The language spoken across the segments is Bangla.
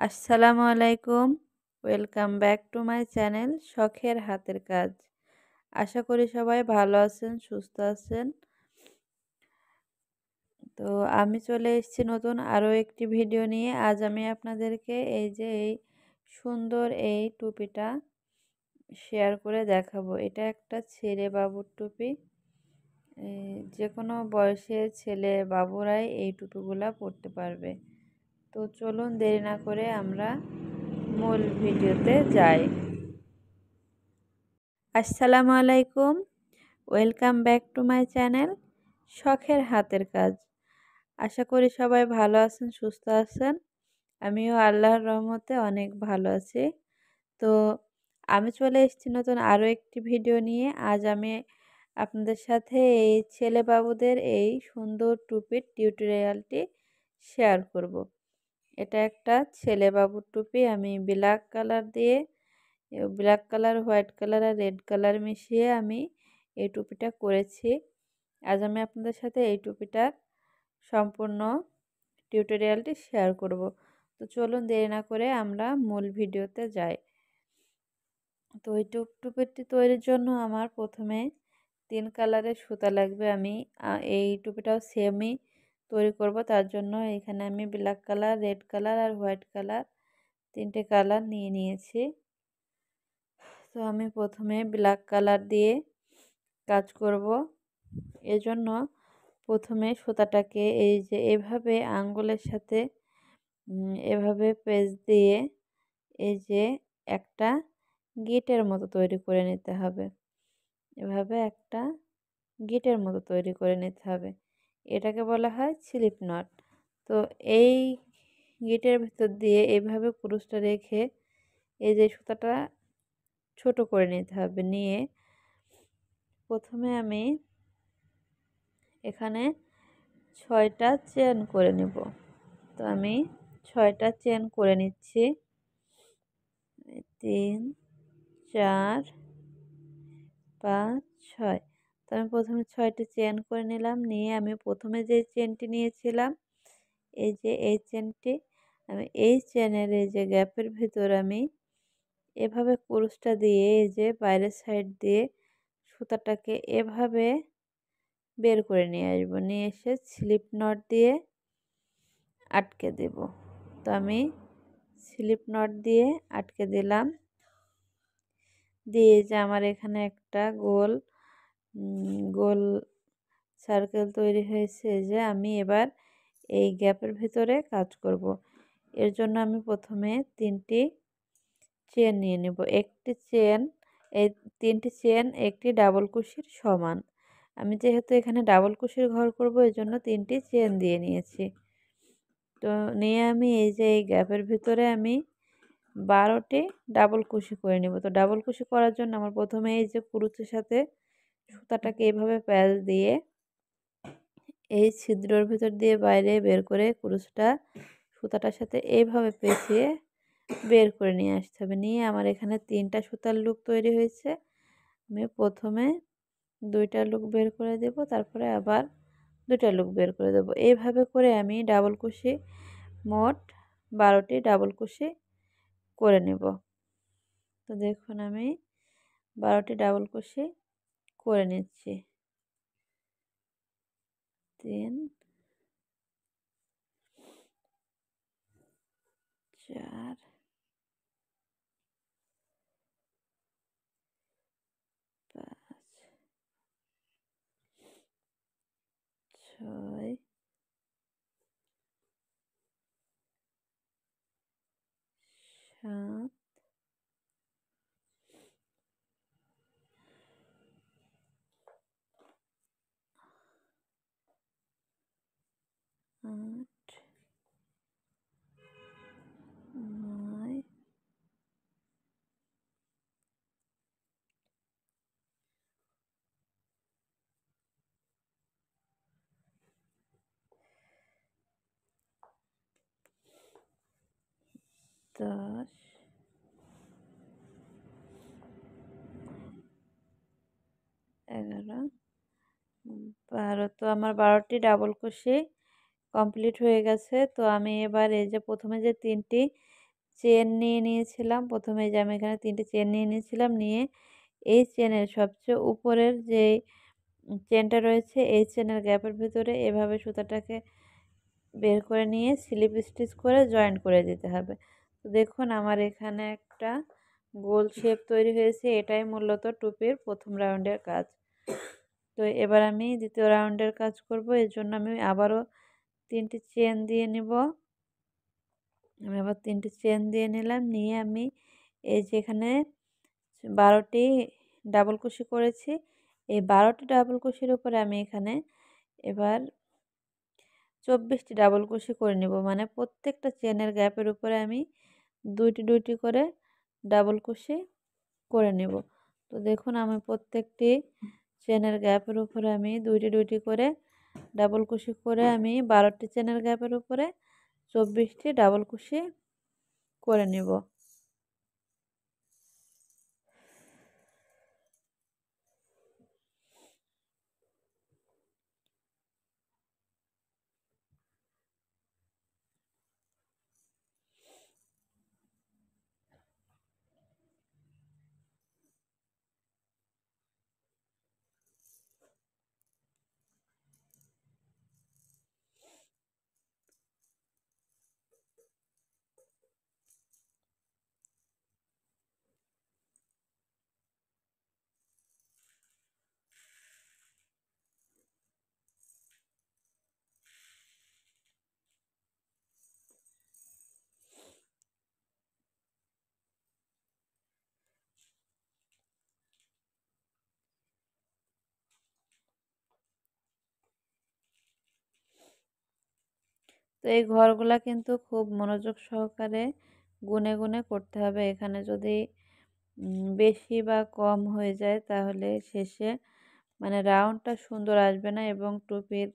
আসসালামু আলাইকুম। Welcome back to my channel শখের হাতের কাজ। আশা করি সবাই ভালো আছেন, সুস্থ আছেন। তো আমি চলে এসেছি নতুন আরও একটি ভিডিও নিয়ে। আজ আমি আপনাদেরকে এই সুন্দর এই টুপিটা শেয়ার করে দেখাবো। এটা একটা ছেলে বাবুর টুপি। যে কোনো বয়সের ছেলে বাবুরাই এই টুপিগুলা পরতে পারবে। তো চলুন দেরি না করে আমরা মূল ভিডিওতে যাই। আসসালামু আলাইকুম। Welcome back to my channel শখের হাতের কাজ। আশা করি সবাই ভালো আছেন, সুস্থ আছেন। আমিও আল্লাহর রহমতে অনেক ভালো আছি। তো আমি চলে এসেছি নতুন আরও একটি ভিডিও নিয়ে। আজ আমি আপনাদের সাথে এই ছেলে বাবুদের এই সুন্দর টুপির টিউটোরিয়ালটি শেয়ার করব। এটা একটা ছেলে বাবুর টুপি। আমি ব্ল্যাক কালার, হোয়াইট কালার আর রেড কালার মিশিয়ে আমি এই টুপিটা করেছি। আজ আমি আপনাদের সাথে এই টুপিটার সম্পূর্ণ টিউটোরিয়ালটি শেয়ার করব। তো চলুন দেরি না করে আমরা মূল ভিডিওতে যাই। তো এই টুপিটি তৈরির জন্য আমার প্রথমে 3 কালারের সুতা লাগবে। আমি এই টুপিটাও সেমই তৈরি করব। তার জন্য এখানে আমি ব্ল্যাক কালার, রেড কালার আর হোয়াইট কালার 3টে কালার নিয়ে নিয়েছি। তো আমি প্রথমে ব্ল্যাক কালার দিয়ে কাজ করব। এজন্য প্রথমে সুতাটাকে এই যে এভাবে আঙ্গুলের সাথে এভাবে পেঁচ দিয়ে এই যে একটা গিটের মতো তৈরি করে নিতে হবে। এভাবে একটা গিটের মতো তৈরি করে নিতে হবে। এটাকে বলা হয় স্লিপ নট। তো এই গিটের ভিতর দিয়ে এভাবে কুরুশটা রেখে এই যে সুতাটা ছোট করে নিতে হবে। নিয়ে প্রথমে আমি এখানে 6টা চেন করে নেব। তো আমি 6টা চেন করে নিচ্ছি। 3 4 5 6। তো আমি প্রথমে 6টি চেন করে নিলাম। নিয়ে আমি প্রথমে যে চেনটি নিয়েছিলাম এই যে এই চেনটি, আমি এই চেনের এই যে গ্যাপের ভিতর আমি এভাবে কুরুশটা দিয়ে এই যে বাইরের সাইড দিয়ে সুতাটাকে এভাবে বের করে নিয়ে আসবো। নিয়ে এসে স্লিপ নট দিয়ে আটকে দেব। তো আমি স্লিপ নট দিয়ে আটকে দিলাম। দিয়ে যে আমার এখানে একটা গোল গোল সার্কেল তৈরি হয়েছে। যে আমি এবার এই গ্যাপের ভিতরে কাজ করব। এর জন্য আমি প্রথমে 3টি চেন নিয়ে নেব। একটি চেন, এই 3টি চেন একটি ডাবল কুশির সমান। আমি যেহেতু এখানে ডাবল কুশির ঘর করব এই জন্য 3টি চেন দিয়ে নিয়েছি। তো নিয়ে আমি এই যে এই গ্যাপের ভিতরে আমি 12টি ডাবল কুশি করে নেব। তো ডাবল কুশি করার জন্য আমার প্রথমে এই যে কুরুচের সাথে সুতাটাকে এইভাবে প্যাচ দিয়ে এই ছিদ্রর ভিতর দিয়ে বাইরে বের করে কুরুচটা সুতাটার সাথে এইভাবে পেঁচিয়ে বের করে নিয়ে আসতে হবে। নিয়ে আমার এখানে 3টা সুতার লুপ তৈরি হয়েছে। আমি প্রথমে 2টা লুপ বের করে দেব, তারপরে আবার 2টা লুপ বের করে দেব। এইভাবে করে আমি ডাবল কুশি মোট 12টি ডাবল কুশি করে নেব। তো দেখুন আমি 12টি ডাবল কুশি করে নিচ্ছি। 3 4 5 6 7 8 9 10 11 12। তো আমার 12টি ডাবল কুশি কমপ্লিট হয়ে গেছে। তো আমি এবার এই যে প্রথমে যে 3টি চেন নিয়ে নিয়েছিলাম। প্রথমে যে আমি এখানে 3টে চেন নিয়ে নিয়েছিলাম, নিয়ে এই চেনের সবচেয়ে উপরের যে চেনটা রয়েছে এই চেনের গ্যাপের ভিতরে এভাবে সুতাটাকে বের করে নিয়ে স্লিপ স্টিচ করে জয়েন্ট করে দিতে হবে। তো দেখুন আমার এখানে একটা গোল শেপ তৈরি হয়েছে। এটাই মূলত টুপির প্রথম রাউন্ডের কাজ। তো এবার আমি দ্বিতীয় রাউন্ডের কাজ করব। এর জন্য আমি আবারও 3টে চেন দিয়ে নিব। আমি আবার 3টে চেন দিয়ে নিলাম, নিয়ে আমি এই যে এখানে 12টি ডাবল কুশি করেছি। এই 12টি ডাবল কুশির উপরে আমি এখানে এবার 24টি ডাবল কুশি করে নেব। মানে প্রত্যেকটা চেনের গ্যাপের উপরে আমি 2টি করে ডাবল কুশি করে নেব। তো দেখুন আমি প্রত্যেকটি চেনের গ্যাপের উপরে আমি 2টি করে ডাবল কুশি করে আমি 12টি চেনের গ্যাপের উপরে 24টি ডাবল কুশি করে নেব। তো এই ঘরগুলা কিন্তু খুব মনোযোগ সহকারে গুনে গুনে করতে হবে। এখানে যদি বেশি বা কম হয়ে যায় তাহলে শেষে মানে রাউন্ডটা সুন্দর আসবে না এবং টুপির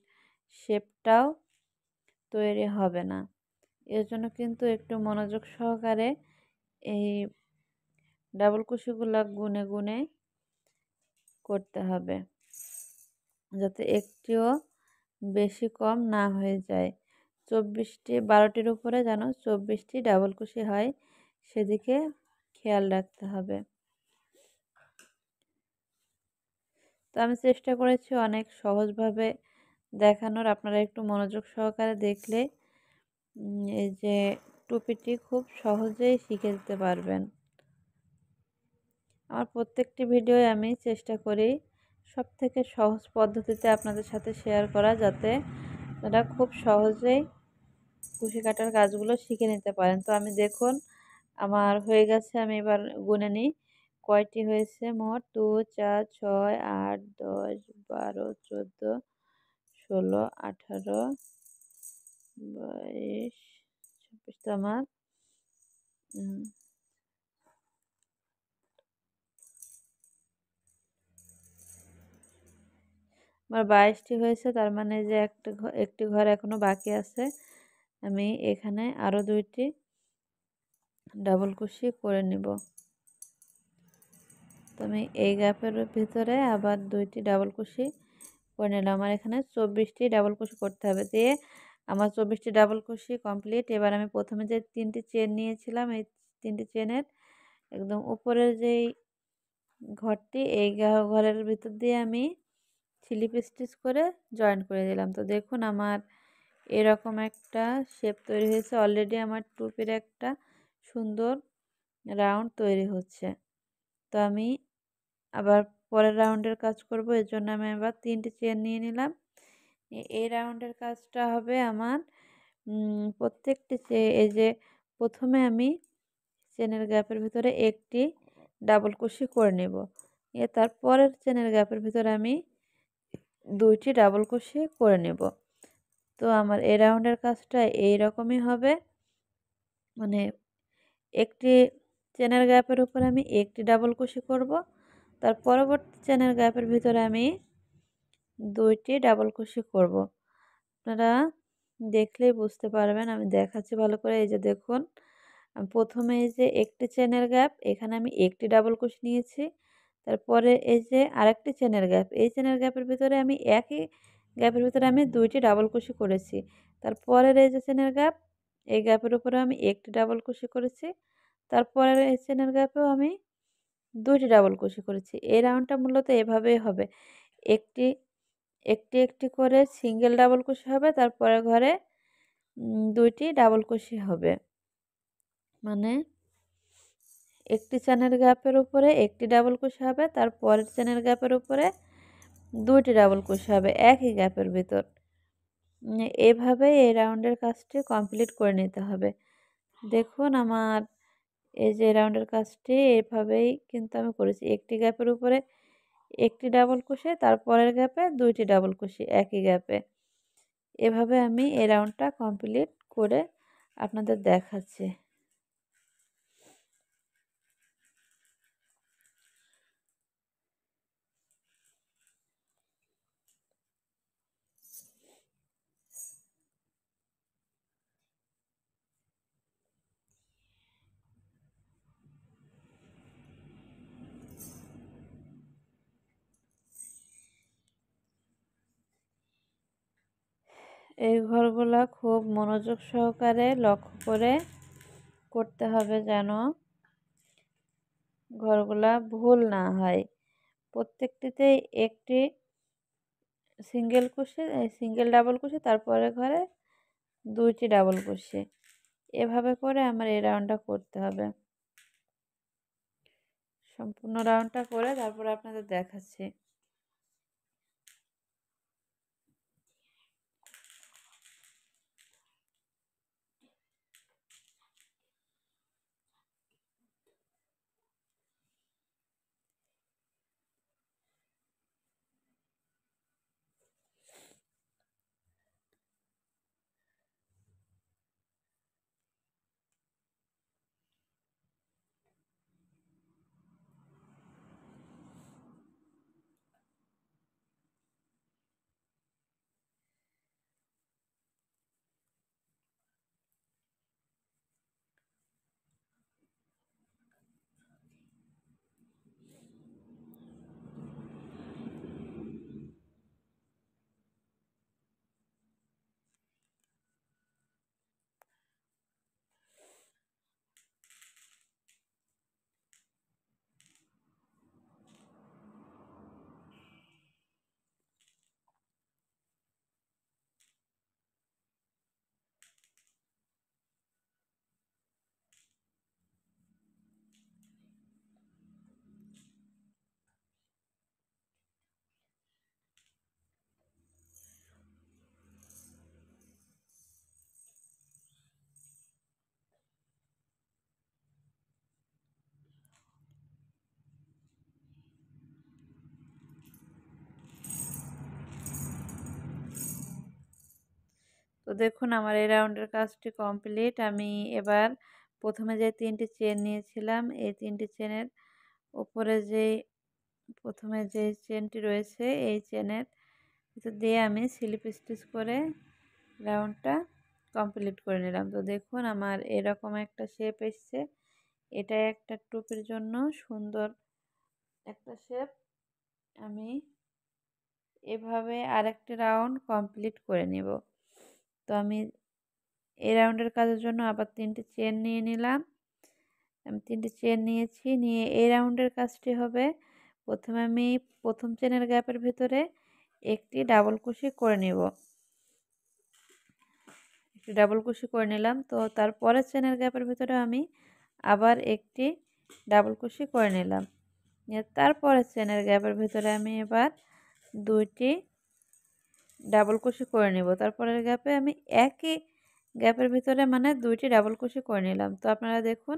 শেপটাও তৈরি হবে না। এর জন্য কিন্তু একটু মনোযোগ সহকারে এই ডাবল কুশিগুলা গুনে গুনে করতে হবে, যাতে একটিও বেশি কম না হয়ে যায়। 12টির উপরে যেন 24টি ডাবল কুশি হয় সেদিকে খেয়াল রাখতে হবে। তো আমি চেষ্টা করেছি অনেক সহজভাবে দেখানোর। আপনারা একটু মনোযোগ সহকারে দেখলে এই যে টুপিটি খুব সহজেই শিখে যেতে পারবেন। আমার প্রত্যেকটি ভিডিওয় আমি চেষ্টা করি সবথেকে সহজ পদ্ধতিতে আপনাদের সাথে শেয়ার করা, যাতে আপনারা খুব সহজেই কুশি কাটার কাজগুলো শিখে নিতে পারেন। তো আমি দেখুন আমার হয়ে গেছে, আমি এবার গুনে নিই কয়টি হয়েছে। মোট 2 4 6 8 10 12 14 16 18 22 26। তো আমার আমার 22টি হয়েছে। তার মানে যে একটি ঘর এখনো বাকি আছে। আমি এখানে আরও 2টি ডাবল কুশি করে নিব। তো আমি এই গ্যাপের ভিতরে আবার 2টি ডাবল কুশি করে নিলাম। আমার এখানে 24টি ডাবল কুশি করতে হবে। দিয়ে আমার 24টি ডাবল কুশি কমপ্লিট। এবার আমি প্রথমে যে 3টি চেন নিয়েছিলাম এই 3টি চেনের একদম উপরের যেই ঘরটি এই ঘরের ভিতর দিয়ে আমি স্লিপ স্টিচ করে জয়েন করে দিলাম। তো দেখুন আমার এরকম একটা শেপ তৈরি হয়েছে। অলরেডি আমার টুপির একটা সুন্দর রাউন্ড তৈরি হচ্ছে। তো আমি আবার পরের রাউন্ডের কাজ করব। এর জন্য আমি আবার 3টি চেন নিয়ে নিলাম। এই রাউন্ডের কাজটা হবে আমার প্রত্যেকটি এই যে প্রথমে আমি চেনের গ্যাপের ভিতরে একটি ডাবল কুশি করে নেব। তার পরের চেনের গ্যাপের ভিতরে আমি 2টি ডাবল কুশি করে নেব। তো আমার এই রাউন্ডের কাজটা এই রকমই হবে। মানে একটি চেনের গ্যাপের উপর আমি একটি ডাবল কুশি করব, তার পরবর্তী চেনের গ্যাপের ভিতরে আমি 2টি ডাবল কুশি করব। আপনারা দেখলেই বুঝতে পারবেন, আমি দেখাচ্ছি ভালো করে। এই যে দেখুন প্রথমে এই যে একটি চেনের গ্যাপ, এখানে আমি একটি ডাবল কুশি নিয়েছি। তারপরে এই যে আরেকটি চেনের গ্যাপ, এই চেনের গ্যাপের ভিতরে আমি একই গ্যাপের ভিতরে আমি 2টি ডাবল কুশি করেছি। তারপরের এই যে চেনের গ্যাপ, এই গ্যাপের উপরে আমি একটি ডাবল কুশি করেছি, তারপরের এই চেনের গ্যাপেও আমি 2টি ডাবল কুশি করেছি। এই রাউন্ডটা মূলত এভাবেই হবে। একটি একটি করে সিঙ্গেল ডাবল কুশি হবে, তারপরের ঘরে 2টি ডাবল কুশি হবে। মানে একটি চেনের গ্যাপের উপরে একটি ডাবল কুশি হবে, তারপরের চেনের গ্যাপের উপরে 2টি ডাবল কুশি হবে একই গ্যাপের ভিতর। এভাবেই এই রাউন্ডের কাজটি কমপ্লিট করে নিতে হবে। দেখুন আমার এই যে রাউন্ডের কাজটি এভাবেই কিন্তু আমি করেছি। একটি গ্যাপের উপরে একটি ডাবল কুশি, তারপরের গ্যাপে 2টি ডাবল কুশি একই গ্যাপে। এভাবে আমি এই রাউন্ডটা কমপ্লিট করে আপনাদের দেখাচ্ছি। এই ঘরগুলা খুব মনোযোগ সহকারে লক্ষ্য করে করতে হবে যেন ঘরগুলা ভুল না হয়। প্রত্যেকটিতেই একটি সিঙ্গেল ডাবল কুশি, তারপরের ঘরে 2টি ডাবল কুশি। এভাবে করে আমার এই রাউন্ডটা করতে হবে। সম্পূর্ণ রাউন্ডটা করে তারপরে আপনাদের দেখাচ্ছি। তো দেখুন আমার এই রাউন্ডের কাজটি কমপ্লিট। আমি এবার প্রথমে যে 3টি চেন নিয়েছিলাম, এই 3টি চেনের উপরে প্রথমে যে চেনটি রয়েছে এই চেনের ভিতর দিয়ে আমি স্লিপ স্টিচ করে রাউন্ডটা কমপ্লিট করে নিলাম। তো দেখুন আমার এরকম একটা শেপ এসছে। এটা একটা টুপির জন্য সুন্দর একটা শেপ। আমি এভাবে আরেকটি রাউন্ড কমপ্লিট করে নেব। তো আমি এই রাউন্ডের কাজের জন্য আবার 3টি চেন নিয়ে নিলাম। আমি 3টি চেন নিয়েছি, নিয়ে এই রাউন্ডের কাজটি হবে প্রথমে আমি প্রথম চেনের গ্যাপের ভিতরে একটি ডাবল কুশি করে নেব। একটি ডাবল কুশি করে নিলাম। তো তারপরের চেনের গ্যাপের ভিতরে আমি আবার একটি ডাবল কুশি করে নিলাম। তারপরের চেনের গ্যাপের ভিতরে আমি এবার 2টি ডাবল কুশি করে নেব। তারপরের গ্যাপে আমি একই গ্যাপের ভিতরে মানে 2টি ডাবল কুশি করে নিলাম। তো আপনারা দেখুন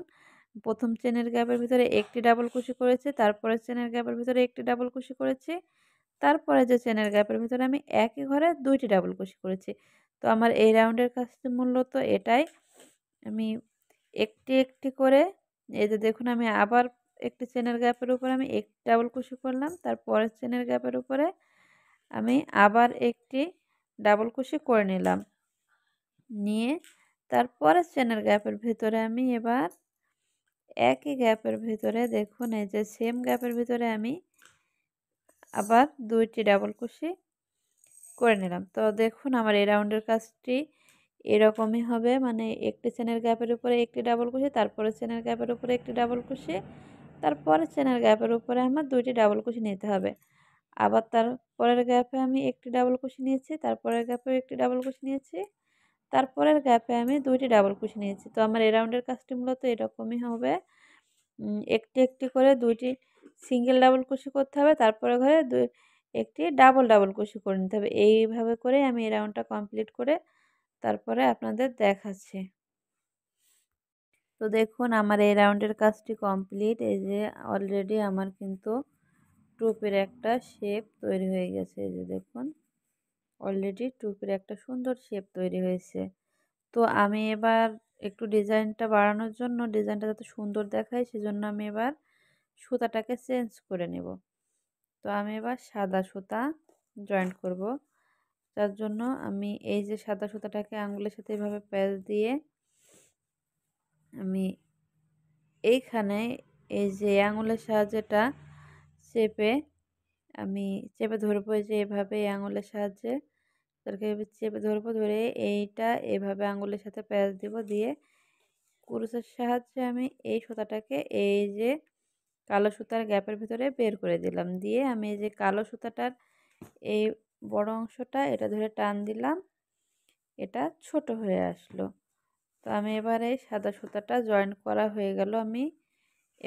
প্রথম চেনের গ্যাপের ভিতরে একটি ডাবল কুশি করেছি, তারপরের চেনের গ্যাপের ভিতরে একটি ডাবল কুশি করেছি, তারপরে যে চেনের গ্যাপের ভিতরে আমি একই ঘরে 2টি ডাবল কুশি করেছি। তো আমার এই রাউন্ডের কাজটি মূলত এটাই। আমি একটি করে এই যে দেখুন আমি আবার একটি চেনের গ্যাপের উপরে আমি একটি ডাবল কুশি করলাম, তারপরের চেনের গ্যাপের উপরে আমি আবার একটি ডাবল কুশি করে নিলাম, নিয়ে তারপরের চেনের গ্যাপের ভিতরে আমি এবার একই গ্যাপের ভিতরে দেখুন এই যে সেম গ্যাপের ভিতরে আমি আবার 2টি ডাবল কুশি করে নিলাম। তো দেখুন আমার এই রাউন্ডের কাজটি এরকমই হবে, মানে একটি চেনের গ্যাপের উপরে একটি ডাবল কুশি, তারপরে চেনের গ্যাপের উপরে একটি ডাবল কুশি, তারপরে চেনের গ্যাপের উপরে আমার 2টি ডাবল কুশি নিতে হবে। আবার তারপরের গ্যাপে আমি একটি ডাবল কুশি নিয়েছি, তারপরের গ্যাপে একটি ডাবল কুশি নিয়েছি, তারপরের গ্যাপে আমি 2টি ডাবল কুশি নিয়েছি। তো আমার এই রাউন্ডের কাজটি মূলত এরকমই হবে। একটি একটি করে 2টি সিঙ্গেল ডাবল কুশি করতে হবে, তারপরে ঘরে একটি ডাবল ডাবল কুশি করে নিতে হবে। এইভাবে করে আমি এই রাউন্ডটা কমপ্লিট করে তারপরে আপনাদের দেখাচ্ছি। তো দেখুন আমার এই রাউন্ডের কাজটি কমপ্লিট। এই যে অলরেডি আমার কিন্তু টুপির একটা শেপ তৈরি হয়ে গেছে। এই যে দেখুন অলরেডি টুপির একটা সুন্দর শেপ তৈরি হয়েছে। তো আমি এবার একটু ডিজাইনটা বাড়ানোর জন্য, ডিজাইনটা যাতে সুন্দর দেখায়, সেজন্য আমি এবার সুতাটাকে চেঞ্জ করে নেব। তো আমি এবার সাদা সুতা জয়েন্ট করব। তার জন্য আমি এই যে সাদা সুতাটাকে আঙুলের সাথে এভাবে প্যাচ দিয়ে আমি এইখানে এই যে আঙুলের সাহায্যেটা চেপে আমি চেপে ধরবো। এই যে এভাবে এই আঙুলের সাহায্যে তারকে চেপে ধরবো, ধরে এইটা এভাবে আঙুলের সাথে প্যাচ দিব, দিয়ে কুরুশের সাহায্যে আমি এই সুতাটাকে এই যে কালো সুতার গ্যাপের ভিতরে বের করে দিলাম। দিয়ে আমি এই যে কালো সুতাটার এই বড় অংশটা এটা ধরে টান দিলাম, এটা ছোট হয়ে আসলো। তো আমি এবার এই সাদা সুতাটা জয়েন করা হয়ে গেল। আমি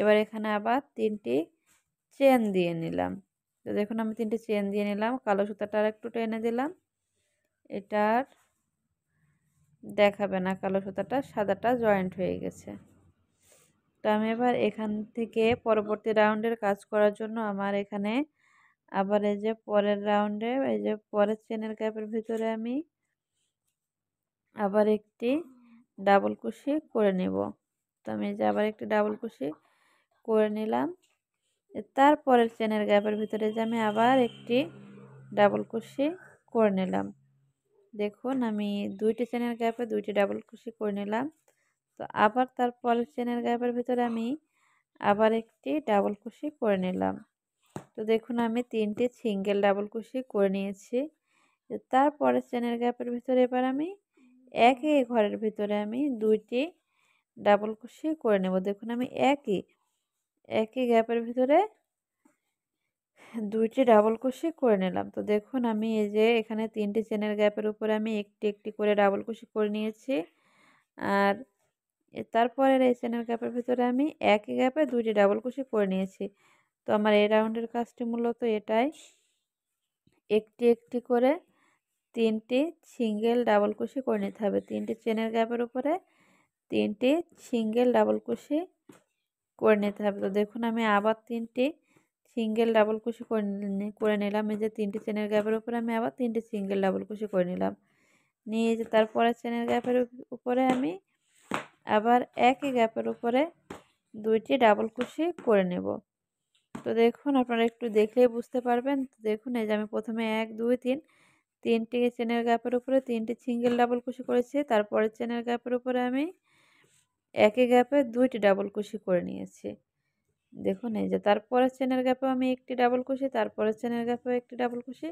এবার এখানে আবার 3টি চেন দিয়ে নিলাম। তো দেখুন আমি 3টি চেন দিয়ে নিলাম, কালো সুতাটা আর একটু টেনে দিলাম, এটার দেখাবে না, কালো সুতাটা সাদাটা জয়েন্ট হয়ে গেছে। তো আমি এবার এখান থেকে পরবর্তী রাউন্ডের কাজ করার জন্য আমার এখানে আবার এই যে পরের রাউন্ডে এই যে পরের চেনের গ্যাপের ভিতরে আমি আবার একটি ডাবল কুশি করে নেব। তো আমি যে আবার একটি ডাবল কুশি করে নিলাম, তারপরের চেনের গ্যাপের ভিতরে যে আমি আবার একটি ডাবল কুশি করে নিলাম। দেখুন আমি 2টি চেনের গ্যাপে 2টি ডাবল কুশি করে নিলাম। তো আবার তারপরের চেনের গ্যাপের ভিতরে আমি আবার একটি ডাবল কুশি করে নিলাম। তো দেখুন আমি 3টি সিঙ্গেল ডাবল কুশি করে নিয়েছি। তারপরের চেনের গ্যাপের ভিতরে এবার আমি একই ঘরের ভিতরে আমি 2টি ডাবল কুশি করে নেব। দেখুন আমি একই গ্যাপের ভিতরে 2টি ডাবল কুশি করে নিলাম। তো দেখুন আমি এই যে এখানে 3টি চেনের গ্যাপের উপরে আমি একটি একটি করে ডাবল কুশি করে নিয়েছি। আর তারপরের এই চেনের গ্যাপের ভিতরে আমি একই গ্যাপে 2টি ডাবল কুশি করে নিয়েছি। তো আমার এই রাউন্ডের কাজটি মূলত এটাই, একটি একটি করে 3টি সিঙ্গেল ডাবল কুশি করে নিতে হবে। 3টি চেনের গ্যাপের উপরে 3টি সিঙ্গেল ডাবল কুশি করে নিতে হবে। তো দেখুন আমি আবার 3টি সিঙ্গেল ডাবল কুশি করে নিলাম। এই যে 3টি চেনের গ্যাপের উপরে আমি আবার 3টি সিঙ্গেল ডাবল কুশি করে নিলাম। নিয়ে যে তারপরে চেনের গ্যাপের উপরে আমি আবার একই গ্যাপের উপরে 2টি ডাবল কুশি করে নেব। তো দেখুন আপনারা একটু দেখলেই বুঝতে পারবেন। তো দেখুন এই যে আমি প্রথমে 1 2 3 3টি চেনের গ্যাপের উপরে 3টি সিঙ্গেল ডাবল কুশি করেছি, তারপরে চেনের গ্যাপের উপরে আমি একই গ্যাপে 2টি ডাবল কুশি করে নিয়েছি। দেখুন এই যে তারপরের চেনের গ্যাপেও আমি একটি ডাবল কুশি, তারপরের চেনের গ্যাপেও একটি ডাবল কুশি,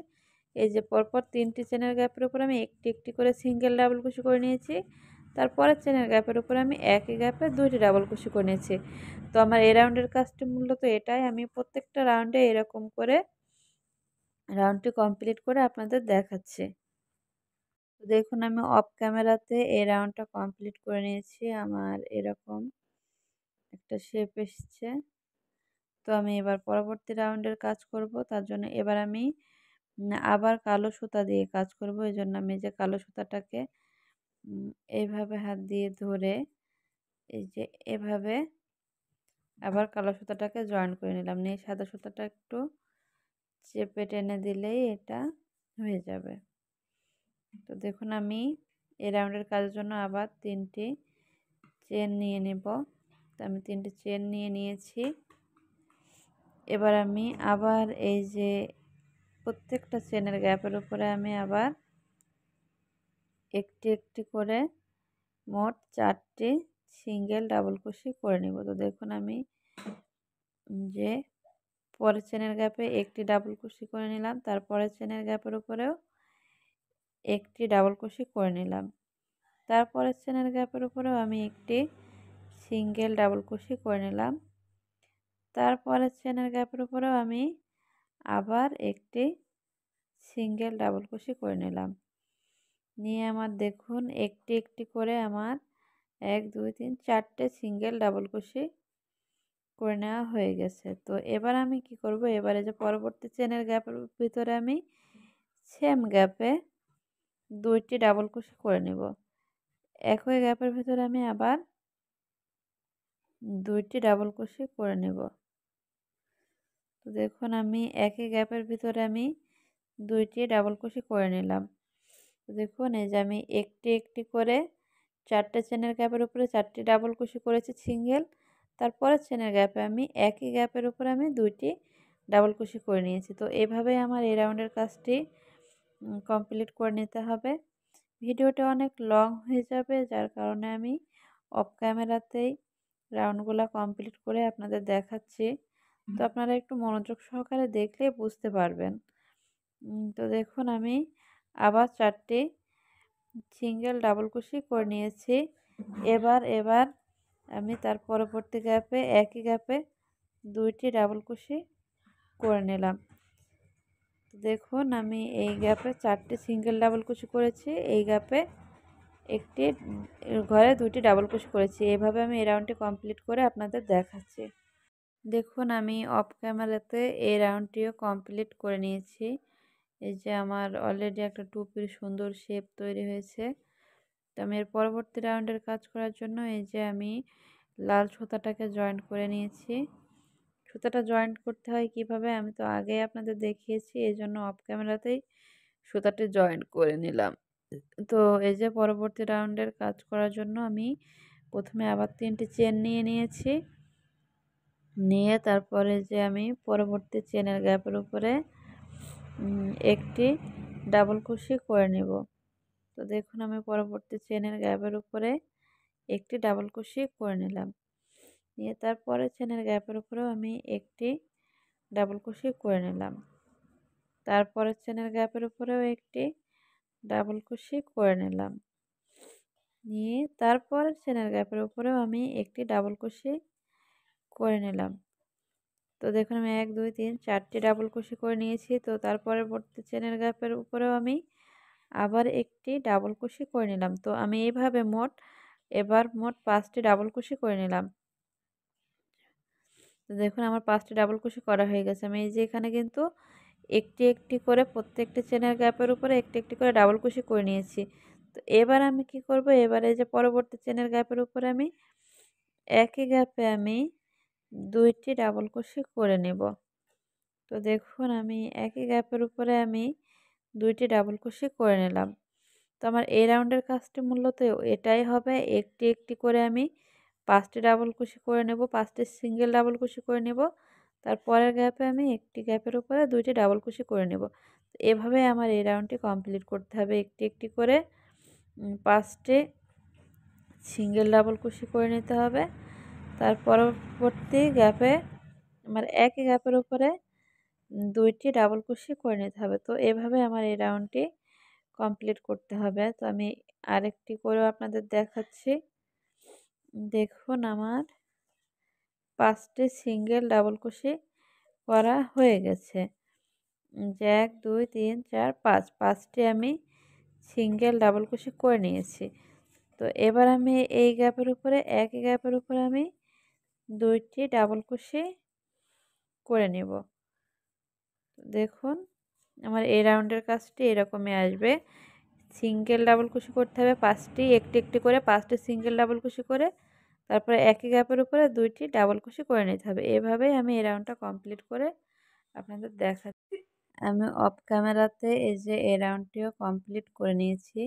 এই যে পরপর 3টি চেনের গ্যাপের উপর আমি একটি একটি করে সিঙ্গেল ডাবল কুশি করে নিয়েছি। তারপরের চেনের গ্যাপের উপর আমি একই গ্যাপে 2টি ডাবল কুশি করে নিয়েছি। তো আমার এই রাউন্ডের কাজটি মূলত এটাই, আমি প্রত্যেকটা রাউন্ডে এরকম করে রাউন্ডটি কমপ্লিট করে আপনাদের দেখাচ্ছি। তো দেখুন আমি অফ ক্যামেরাতে এই রাউন্ডটা কমপ্লিট করে নিয়েছি। আমার এরকম একটা শেপ এসছে। তো আমি এবার পরবর্তী রাউন্ডের কাজ করব। তার জন্য এবার আমি আবার কালো সুতা দিয়ে কাজ করব। এজন্য আমি যে কালো সুতাটাকে এইভাবে হাত দিয়ে ধরে এই যে এভাবে আবার কালো সুতাটাকে জয়েন করে নিলাম। নিয়ে সাদা সুতাটা একটু চেপে টেনে দিলেই এটা হয়ে যাবে। তো দেখুন আমি এই রাউন্ডের কাজের জন্য আবার 3টি চেন নিয়ে নেব। তো আমি 3টি চেন নিয়ে নিয়েছি। এবার আমি আবার এই যে প্রত্যেকটা চেনের গ্যাপের উপরে আমি আবার একটি একটি করে মোট 4টি সিঙ্গেল ডাবল কুশি করে নেব। তো দেখুন আমি যে পরের চেনের গ্যাপে একটি ডাবল কুশি করে নিলাম, তারপরের চেনের গ্যাপের উপরেও একটি ডাবল কুশি করে নিলাম। তারপরের চেনের গ্যাপের উপরেও আমি একটি সিঙ্গেল ডাবল কুশি করে নিলাম। তারপরের চেনের গ্যাপের উপরেও আমি আবার একটি সিঙ্গেল ডাবল কুশি করে নিলাম। নিয়ে আমার দেখুন একটি একটি করে আমার 1 2 3 4টে সিঙ্গেল ডাবল কুশি করে নেওয়া হয়ে গেছে। তো এবার আমি কি করব, এবারে যে পরবর্তী চেনের গ্যাপের ভিতরে আমি সেম গ্যাপে 2টি ডাবল কুশি করে নেব। একই গ্যাপের ভিতরে আমি আবার 2টি ডাবল কুশি করে নেব। তো দেখুন আমি একই গ্যাপের ভিতরে আমি 2টি ডাবল কুশি করে নিলাম। তো দেখুন এই যে আমি একটি একটি করে 4টে চেনের গ্যাপের উপরে 4টি ডাবল কুশি করেছি সিঙ্গেল। তারপরের চেনের গ্যাপে আমি একই গ্যাপের উপরে আমি 2টি ডাবল কুশি করে নিয়েছি। তো এভাবেই আমার এই রাউন্ডের কাজটি কমপ্লিট করে নিতে হবে। ভিডিওটা অনেক লং হয়ে যাবে, যার কারণে আমি অফ ক্যামেরাতেই রাউন্ডগুলো কমপ্লিট করে আপনাদের দেখাচ্ছি। তো আপনারা একটু মনোযোগ সহকারে দেখলে বুঝতে পারবেন। তো দেখুন আমি আবার 4টি সিঙ্গেল ডাবল কুশি করে নিয়েছি। এবার আমি তার পরবর্তী গ্যাপে একই গ্যাপে 2টি ডাবল কুশি করে নিলাম। দেখুন আমি এই গ্যাপে 4টি সিঙ্গেল ডাবল কুশি করেছি, এই গ্যাপে একটি ঘরে 2টি ডাবল কুশি করেছি। এভাবে আমি এই রাউন্ডটি কমপ্লিট করে আপনাদের দেখাচ্ছি। দেখুন আমি অফ ক্যামেরাতে এই রাউন্ডটিও কমপ্লিট করে নিয়েছি। এই যে আমার অলরেডি একটা টুপির সুন্দর শেপ তৈরি হয়েছে। তো আমি এর পরবর্তী রাউন্ডের কাজ করার জন্য এই যে আমি লাল সুতাটাকে জয়েন্ট করে নিয়েছি। সুতাটা জয়েন্ট করতে হয় কিভাবে আমি তো আগেই আপনাদের দেখিয়েছি, এই জন্য অফ ক্যামেরাতেই সুতাটি জয়েন্ট করে নিলাম। তো এই যে পরবর্তী রাউন্ডের কাজ করার জন্য আমি প্রথমে আবার 3টি চেন নিয়ে নিয়েছি। নিয়ে তারপরে যে আমি পরবর্তী চেনের গ্যাপের উপরে একটি ডাবল কুশি করে নেব। তো দেখুন আমি পরবর্তী চেনের গ্যাপের উপরে একটি ডাবল কুশি করে নিলাম। নিয়ে তারপরে চেনের গ্যাপের উপরেও আমি একটি ডাবল কুশি করে নিলাম। তারপরে চেনের গ্যাপের উপরেও একটি ডাবল কুশি করে নিলাম। নিয়ে তারপরে চেনের গ্যাপের উপরেও আমি একটি ডাবল কুশি করে নিলাম। তো দেখুন আমি 1 2 3 4টি ডাবল কুশি করে নিয়েছি। তো তার পরবর্তী চেনের গ্যাপের উপরেও আমি আবার একটি ডাবল কুশি করে নিলাম। তো আমি এইভাবে এবার মোট 5টি ডাবল কুশি করে নিলাম। তো দেখুন আমার 5টি ডাবল কুশি করা হয়ে গেছে। আমি এই যে এখানে কিন্তু একটি একটি করে প্রত্যেকটি চেনের গ্যাপের উপরে একটি একটি করে ডাবল কুশি করে নিয়েছি। তো এবার আমি কি করব, এবারে যে পরবর্তী চেনের গ্যাপের উপরে আমি একই গ্যাপে আমি 2টি ডাবল কুশি করে নেব। তো দেখুন আমি একই গ্যাপের উপরে আমি 2টি ডাবল কুশি করে নিলাম। তো আমার এই রাউন্ডের কাজটি মূলত এটাই হবে, একটি একটি করে আমি 5টি ডাবল কুশি করে নেব, 5টি সিঙ্গেল ডাবল কুশি করে নেব। তারপরের গ্যাপে আমি একটি গ্যাপের উপরে 2টি ডাবল কুশি করে নেব। তো এভাবে আমার এই রাউন্ডটি কমপ্লিট করতে হবে, একটি একটি করে 5টি সিঙ্গেল ডাবল কুশি করে নিতে হবে। তার পরবর্তী গ্যাপে আমার একই গ্যাপের উপরে 2টি ডাবল কুশি করে নিতে হবে। তো এভাবে আমার এই রাউন্ডটি কমপ্লিট করতে হবে। তো আমি আরেকটি করেও আপনাদের দেখাচ্ছি। দেখুন আমার 5টি সিঙ্গেল ডাবল কুশি করা হয়ে গেছে। যে 1 2 3 4 5 5টি আমি সিঙ্গেল ডাবল কুশি করে নিয়েছি। তো এবার আমি এই গ্যাপের উপরে একই গ্যাপের উপরে আমি 2টি ডাবল কুশি করে নেব। দেখুন আমার এই রাউন্ডের কাজটি এরকমই আসবে। সিঙ্গেল ডাবল কুশি করতে হবে 5টি, একটি একটি করে 5টি সিঙ্গেল ডাবল কুশি করে তারপরে একই গ্যাপের উপরে 2টি ডাবল কুশি করে নিতে হবে। এভাবেই আমি এই রাউন্ডটা কমপ্লিট করে আপনাদের দেখাচ্ছি। আমি অফ ক্যামেরাতে এই যে এই রাউন্ডটিও কমপ্লিট করে নিয়েছি।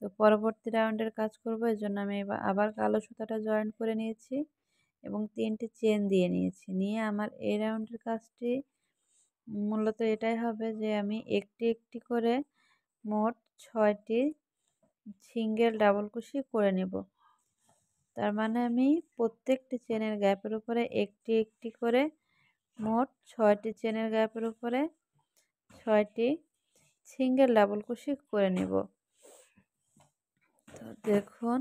তো পরবর্তী রাউন্ডের কাজ করব, এর জন্য আমি আবার কালো সুতাটা জয়েন করে নিয়েছি এবং 3টি চেন দিয়ে নিয়েছি। নিয়ে আমার এই রাউন্ডের কাজটি মূলত এটাই হবে যে আমি একটি একটি করে মোট 6টি সিঙ্গেল ডাবল কুশি করে নেব। তার মানে আমি প্রত্যেকটি চেনের গ্যাপের উপরে একটি একটি করে মোট 6টি চেনের গ্যাপের উপরে 6টি সিঙ্গেল ডাবল কুশি করে নেব। তো তো দেখুন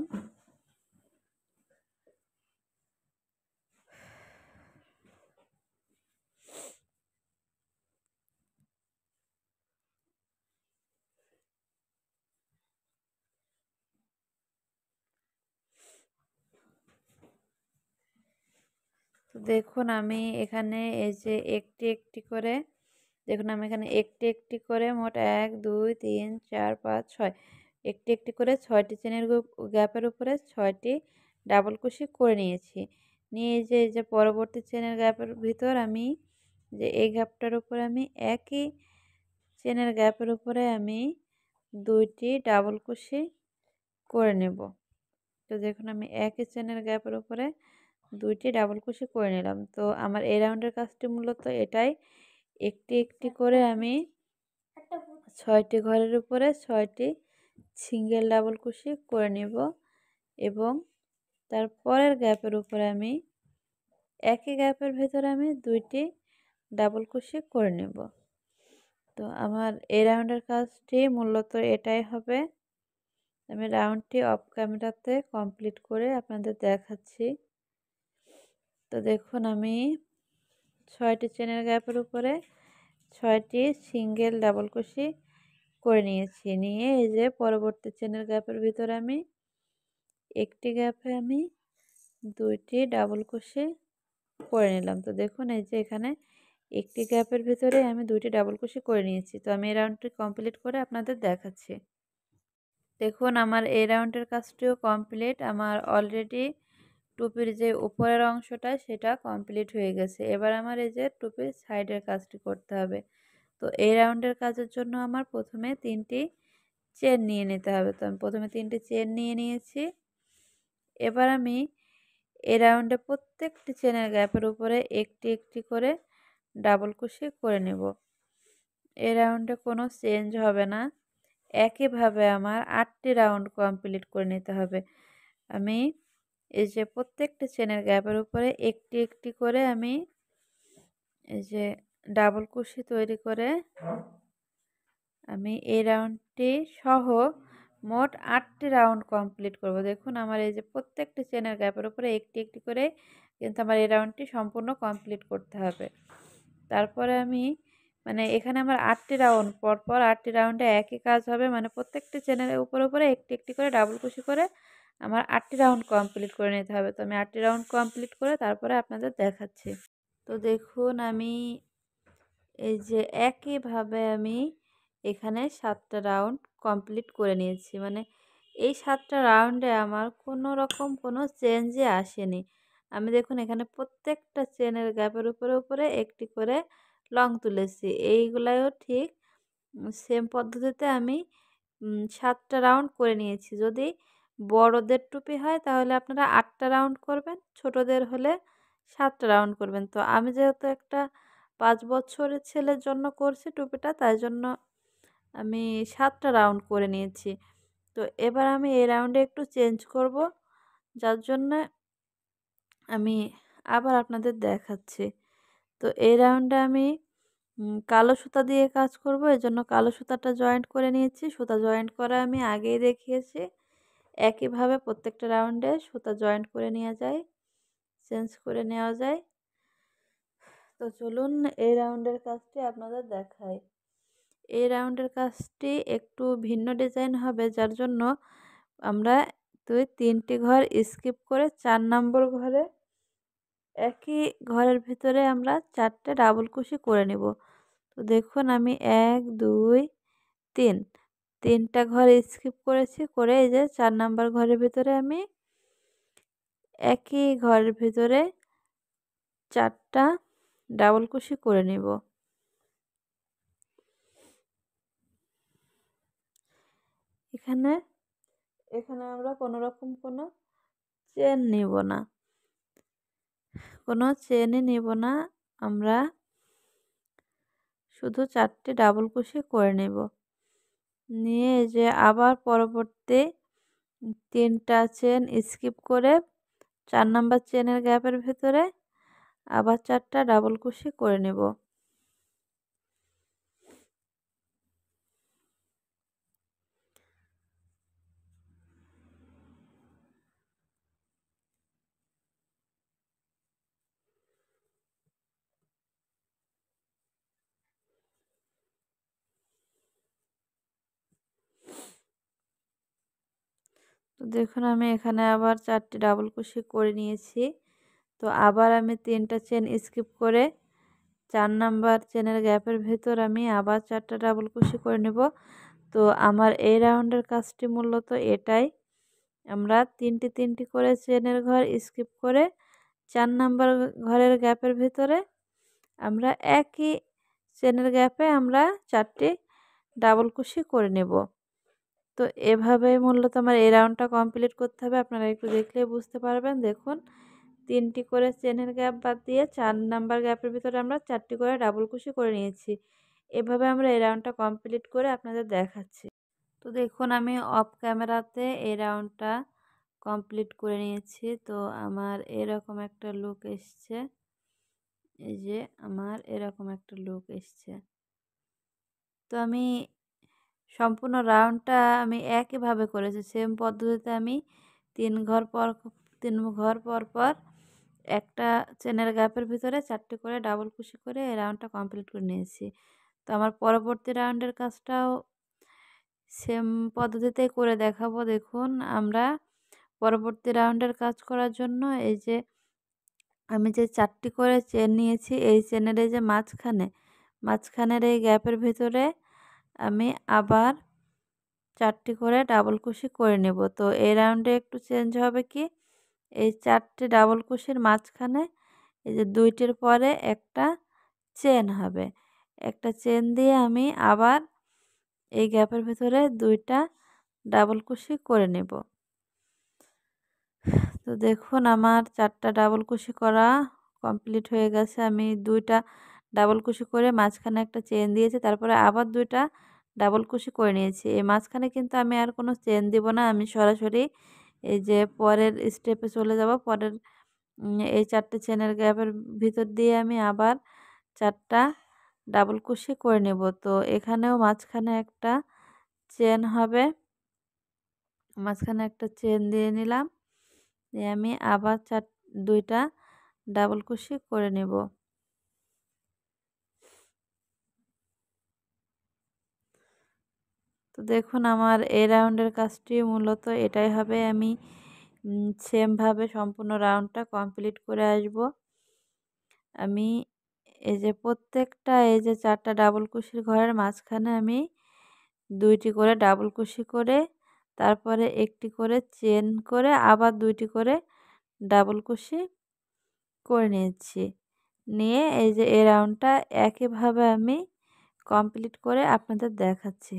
তো দেখুন আমি এখানে এই যে একটি একটি করে দেখুন আমি এখানে একটি একটি করে মোট 1 2 3 4 5 6 একটি একটি করে 6টি চেনের গ্যাপের উপরে 6টি ডাবল কুশি করে নিয়েছি। নিয়ে এই যে পরবর্তী চেনের গ্যাপের ভিতর আমি যে এই গ্যাপটার উপরে আমি একই চেনের গ্যাপের উপরে আমি 2টি ডাবল কুশি করে নেব। তো দেখুন আমি একই চেনের গ্যাপের উপরে 2টি ডাবল কুশি করে নিলাম। তো আমার এই রাউন্ডের কাজটি মূলত এটাই, একটি একটি করে আমি 6টি ঘরের উপরে 6টি সিঙ্গেল ডাবল কুশি করে নিব এবং তারপরের গ্যাপের উপরে আমি একই গ্যাপের ভেতরে আমি 2টি ডাবল কুশি করে নেব। তো আমার এই রাউন্ডের কাজটি মূলত এটাই হবে। আমি রাউন্ডটি অফ ক্যামেরাতে কমপ্লিট করে আপনাদের দেখাচ্ছি। তো দেখুন আমি 6টি চেনের গ্যাপের উপরে 6টি সিঙ্গেল ডাবল কুশি করে নিয়েছি। নিয়ে এই যে পরবর্তী চেনের গ্যাপের ভিতরে আমি একটি গ্যাপে আমি 2টি ডাবল কুশি করে নিলাম। তো দেখুন এই যে এখানে একটি গ্যাপের ভিতরে আমি 2টি ডাবল কুশি করে নিয়েছি। তো আমি এই রাউন্ডটি কমপ্লিট করে আপনাদের দেখাচ্ছি। দেখুন আমার এই রাউন্ডের কাজটিও কমপ্লিট। আমার অলরেডি টুপির যে উপরের অংশটা সেটা কমপ্লিট হয়ে গেছে। এবার আমার এই যে টুপির সাইডের কাজটি করতে হবে। তো এই রাউন্ডের কাজের জন্য আমার প্রথমে 3টি চেন নিয়ে নিতে হবে। তো আমি প্রথমে 3টি চেন নিয়ে নিয়েছি। এবার আমি এই রাউন্ডে প্রত্যেকটি চেনের গ্যাপের উপরে একটি একটি করে ডাবল কুশি করে নেব। এই রাউন্ডে কোনো চেঞ্জ হবে না। একইভাবে আমার 8টি রাউন্ড কমপ্লিট করে নিতে হবে। আমি এই যে প্রত্যেকটি চেনের গ্যাপের উপরে একটি একটি করে আমি এই যে ডাবল কুশি তৈরি করে আমি এই রাউন্ডটি সহ মোট 8টি রাউন্ড কমপ্লিট করব। দেখুন আমার এই যে প্রত্যেকটি চেনের গ্যাপের উপরে একটি একটি করে কিন্তু আমার এই রাউন্ডটি সম্পূর্ণ কমপ্লিট করতে হবে। তারপরে আমি মানে এখানে আমার 8টি রাউন্ড পরপর 8টি রাউন্ডে একই কাজ হবে, মানে প্রত্যেকটি চেনের উপরে একটি একটি করে ডাবল কুশি করে আমার 8টি রাউন্ড কমপ্লিট করে নিতে হবে। তো আমি 8টি রাউন্ড কমপ্লিট করে তারপরে আপনাদের দেখাচ্ছি। তো দেখুন আমি এই যে একইভাবে আমি এখানে 7টা রাউন্ড কমপ্লিট করে নিয়েছি। মানে এই 7টা রাউন্ডে আমার কোনো রকম কোনো চেঞ্জই আসেনি। আমি দেখুন এখানে প্রত্যেকটা চেনের গ্যাপের উপরে একটি করে লং তুলেছি। এইগুলাও ঠিক সেম পদ্ধতিতে আমি 7টা রাউন্ড করে নিয়েছি। যদি বড়দের টুপি হয় তাহলে আপনারা 8টা রাউন্ড করবেন, ছোটদের হলে 7টা রাউন্ড করবেন। তো আমি যেহেতু একটা 5 বছরের ছেলের জন্য করছি টুপিটা, তাই জন্য আমি 7টা রাউন্ড করে নিয়েছি। তো এবার আমি এই রাউন্ডে একটু চেঞ্জ করব, যার জন্য আমি আবার আপনাদের দেখাচ্ছি। তো এই রাউন্ডে আমি কালো সুতা দিয়ে কাজ করব, এজন্য কালো সুতাটা জয়েন্ট করে নিয়েছি। সুতা জয়েন্ট করা আমি আগেই দেখিয়েছি। একইভাবে প্রত্যেকটা রাউন্ডে সুতা জয়েন্ট করে নেওয়া যায়, চেঞ্জ করে নেওয়া যায়। তো চলুন এই রাউন্ডের কাজটি আপনাদের দেখাই। এই রাউন্ডের কাজটি একটু ভিন্ন ডিজাইন হবে, যার জন্য আমরা 3টি ঘর স্কিপ করে 4 নম্বর ঘরে একই ঘরের ভিতরে আমরা 4টে ডাবল কুশি করে নেব। তো দেখুন আমি 1 2 3 3টা ঘর স্কিপ করেছি, করে এই যে 4 নাম্বার ঘরের ভিতরে আমি একই ঘরের ভিতরে 4টা ডাবল কুশি করে নেব। এখানে এখানে আমরা কোনো রকম কোনো চেন নেব না, কোনো চেনই নেব না, আমরা শুধু 4টে ডাবল কুশি করে নেব। নিয়ে যে আবার পরবর্তী 3টা চেন স্কিপ করে 4 নাম্বার চেনের গ্যাপের ভিতরে আবার 4টা ডাবল কুশি করে নেব। তো দেখুন আমি এখানে আবার 4টি ডাবল কুশি করে নিয়েছি। তো আবার আমি 3টা চেন স্কিপ করে 4 নাম্বার চেনের গ্যাপের ভেতর আমি আবার 4টা ডাবল কুশি করে নেব। তো আমার এই রাউন্ডের কাজটি মূলত এটাই। আমরা 3টি করে চেনের ঘর স্কিপ করে 4 নাম্বার ঘরের গ্যাপের ভেতরে আমরা একই চেনের গ্যাপে আমরা 4টি ডাবল কুশি করে নেব। তো এভাবেই মূলত আমার এই রাউন্ডটা কমপ্লিট করতে হবে। আপনারা একটু দেখলেই বুঝতে পারবেন। দেখুন 3টি করে চেনের গ্যাপ বাদ দিয়ে 4 নাম্বার গ্যাপের ভিতরে আমরা 4টি করে ডাবল কুশি করে নিয়েছি। এভাবে আমরা এই রাউন্ডটা কমপ্লিট করে আপনাদের দেখাচ্ছি। তো দেখুন আমি অফ ক্যামেরাতে এই রাউন্ডটা কমপ্লিট করে নিয়েছি। তো আমার এরকম একটা লুক এসছে। এই যে আমার এরকম একটা লুক এসছে। তো আমি সম্পূর্ণ রাউন্ডটা আমি একইভাবে করেছি। সেম পদ্ধতিতে আমি 3 ঘর পর পর একটা চেনের গ্যাপের ভিতরে 4টি করে ডাবল কুশি করে এই রাউন্ডটা কমপ্লিট করে নিয়েছি। তো আমার পরবর্তী রাউন্ডের কাজটাও সেম পদ্ধতিতেই করে দেখাবো। দেখুন আমরা পরবর্তী রাউন্ডের কাজ করার জন্য এই যে আমি যে 4টি করে চেন নিয়েছি এই চেনের এই যে মাঝখানের এই গ্যাপের ভিতরে আমি আবার 4টি করে ডাবল কুশি করে নেব। তো এই রাউন্ডে একটু চেঞ্জ হবে কি, এই 4টি ডাবল কুশির মাঝখানে এই যে 2টির পরে একটা চেন হবে। একটা চেন দিয়ে আমি আবার এই গ্যাপের ভিতরে 2টা ডাবল কুশি করে নেব। তো দেখুন আমার 4টা ডাবল কুশি করা কমপ্লিট হয়ে গেছে। আমি 2টা ডাবল কুশি করে মাঝখানে একটা চেন দিয়েছি, তারপরে আবার 2টা ডাবল কুশি করে নিয়েছি। এই মাঝখানে কিন্তু আমি আর কোনো চেন দিব না, আমি সরাসরি এই যে পরের স্টেপে চলে যাব। পরের এই 4টে চেনের গ্যাপের ভিতর দিয়ে আমি আবার 4টা ডাবল কুশি করে নেব। তো এখানেও মাঝখানে একটা চেন হবে, মাঝখানে একটা চেন দিয়ে নিলাম, দিয়ে আমি আবার 2টা ডাবল কুশি করে নেব। তো দেখুন আমার এই রাউন্ডের কাজটি মূলত এটাই হবে। আমি সেমভাবে সম্পূর্ণ রাউন্ডটা কমপ্লিট করে আসব। আমি এই যে প্রত্যেকটা এই যে 4টা ডাবল কুশির ঘরের মাঝখানে আমি 2টি করে ডাবল কুশি করে তারপরে একটি করে চেন করে আবার 2টি করে ডাবল কুশি করে নিয়েছি। নিয়ে এই যে এই রাউন্ডটা একইভাবে আমি কমপ্লিট করে আপনাদের দেখাচ্ছি।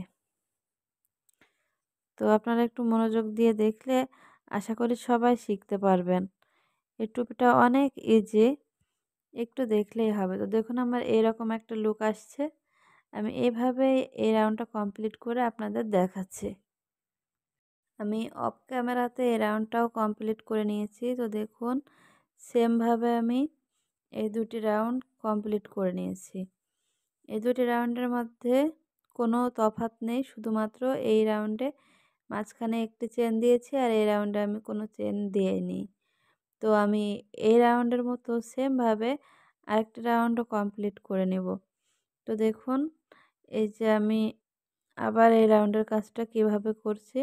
তো আপনারা একটু মনোযোগ দিয়ে দেখলে আশা করি সবাই শিখতে পারবেন। এই টুপিটা অনেক ইজি, একটু দেখলেই হবে। তো দেখুন আমার এরকম একটা লুক আসছে। আমি এভাবে এই রাউন্ডটা কমপ্লিট করে আপনাদের দেখাচ্ছি। আমি অফ ক্যামেরাতে এই রাউন্ডটাও কমপ্লিট করে নিয়েছি। তো দেখুন সেমভাবে আমি এই 2টি রাউন্ড কমপ্লিট করে নিয়েছি। এই 2টি রাউন্ডের মধ্যে কোনো তফাৎ নেই, শুধুমাত্র এই রাউন্ডে মাঝখানে একটি চেন দিয়েছি আর এই রাউন্ডে আমি কোনো চেন দিইনি। তো আমি এই রাউন্ডের মতো সেমভাবে আরেকটা রাউন্ডও কমপ্লিট করে নেব। তো দেখুন এই যে আমি আবার এই রাউন্ডের কাজটা কিভাবে করছি।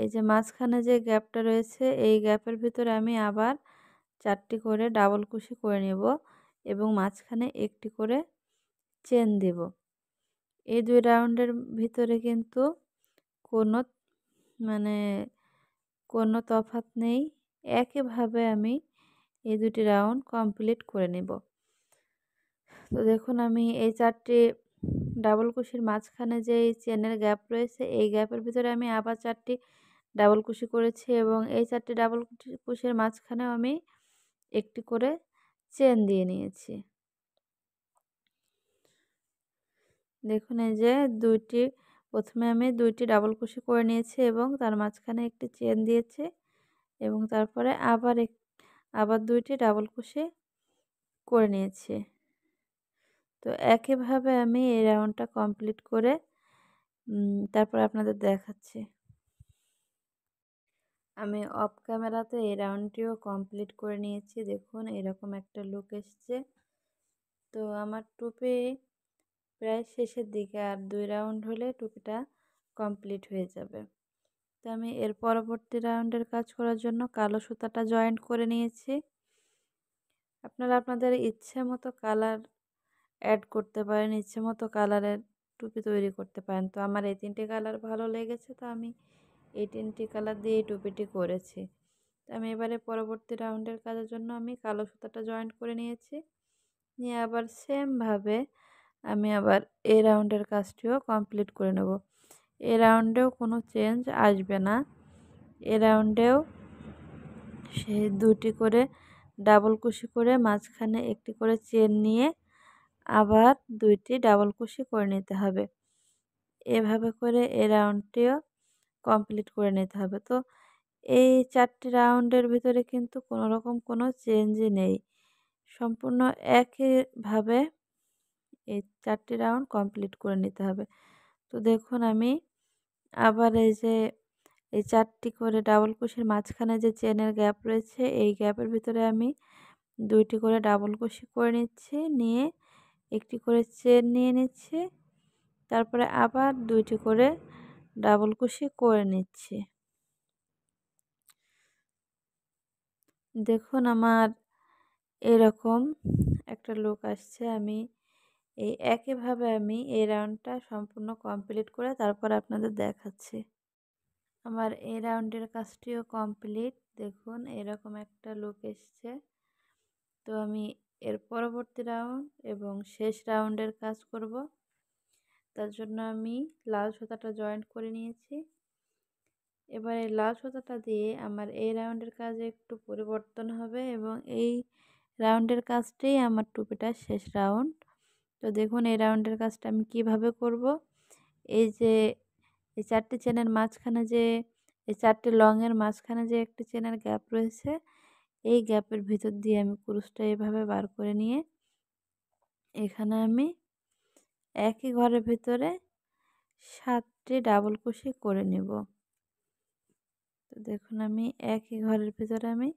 এই যে মাঝখানে যে গ্যাপটা রয়েছে এই গ্যাপের ভিতরে আমি আবার 4টি করে ডাবল কুশি করে নেব এবং মাঝখানে একটি করে চেন দেব। এই 2 রাউন্ডের ভিতরে কিন্তু কোনো মানে কোনো তফাৎ নেই, একইভাবে আমি এই 2টি রাউন্ড কমপ্লিট করে নেব। তো দেখুন আমি এই 4টি ডাবল কুশির মাঝখানে যে এই চেনের গ্যাপ রয়েছে এই গ্যাপের ভিতরে আমি আবার 4টি ডাবল কুশি করেছি এবং এই 4টি ডাবল কুশির মাঝখানেও আমি একটি করে চেন দিয়ে নিয়েছি। দেখুন এই যে প্রথমে আমি 2টি ডাবল কুশি করে নিয়েছি এবং তার মাঝখানে একটি চেন দিয়েছি এবং তারপরে আবার 2টি ডাবল কুশি করে নিয়েছি। তো একইভাবে আমি এই রাউন্ডটা কমপ্লিট করে তারপর আপনাদের দেখাচ্ছি। আমি অফ ক্যামেরাতে এই রাউন্ডটিও কমপ্লিট করে নিয়েছি। দেখুন এরকম একটা লুক এসছে। তো আমার টুপি প্রায় শেষের দিকে, আর 2 রাউন্ড হলে টুপিটা কমপ্লিট হয়ে যাবে। তো আমি এর পরবর্তী রাউন্ডের কাজ করার জন্য কালো সুতাটা জয়েন্ট করে নিয়েছি। আপনারা আপনাদের ইচ্ছে মতো কালার অ্যাড করতে পারেন, ইচ্ছে মতো কালারের টুপি তৈরি করতে পারেন। তো আমার এই 3টে কালার ভালো লেগেছে, তো আমি এই 3টে কালার দিয়ে এই টুপিটি করেছি। তো আমি এবারে পরবর্তী রাউন্ডের কাজের জন্য আমি কালো সুতাটা জয়েন্ট করে নিয়েছি। নিয়ে আবার সেমভাবে আমি আবার এই রাউন্ডের কাজটিও কমপ্লিট করে নেব। এ রাউন্ডেও কোনো চেঞ্জ আসবে না। এ রাউন্ডেও সেই 2টি করে ডাবল কুশি করে মাঝখানে একটি করে চেন নিয়ে আবার 2টি ডাবল কুশি করে নিতে হবে। এভাবে করে এই রাউন্ডটিও কমপ্লিট করে নিতে হবে। তো এই 4টি রাউন্ডের ভিতরে কিন্তু কোনো রকম কোনো চেঞ্জই নেই। সম্পূর্ণ একইভাবে এই 4টি রাউন্ড কমপ্লিট করে নিতে হবে। তো দেখুন আমি আবার এই যে এই 4টি করে ডাবল কুশির মাঝখানে যে চেনের গ্যাপ রয়েছে, এই গ্যাপের ভিতরে আমি 2টি করে ডাবল কুশি করে নিচ্ছি। নিয়ে একটি করে চেন নিয়ে নিচ্ছি। তারপরে আবার 2টি করে ডাবল কুশি করে নিচ্ছি। দেখুন আমার এরকম একটা লুক আসছে। আমি এই একইভাবে আমি এই রাউন্ডটা সম্পূর্ণ কমপ্লিট করে তারপর আপনাদের দেখাচ্ছি। আমার এই রাউন্ডের কাজটিও কমপ্লিট। দেখুন এরকম একটা লুক এসছে। তো আমি এর পরবর্তী রাউন্ড এবং শেষ রাউন্ডের কাজ করব। তার জন্য আমি লাল সুতাটা জয়েন্ট করে নিয়েছি। এবার এই লাল সুতাটা দিয়ে আমার এই রাউন্ডের কাজে একটু পরিবর্তন হবে এবং এই রাউন্ডের কাজটাই আমার টুপিটার শেষ রাউন্ড। তো দেখুন এই রাউন্ডের কাজটা আমি কিভাবে করব। এই যে এই 4টি চেনের মাঝখানে যে এই 4টি লংয়ের মাঝখানে যে একটি চেনের গ্যাপ রয়েছে, এই গ্যাপের ভিতর দিয়ে আমি কুরুশটা এভাবে বার করে নিয়ে এখানে আমি একই ঘরের ভিতরে 7টি ডাবল কুশি করে নেব। তো দেখুন আমি একই ঘরের ভিতরে আমি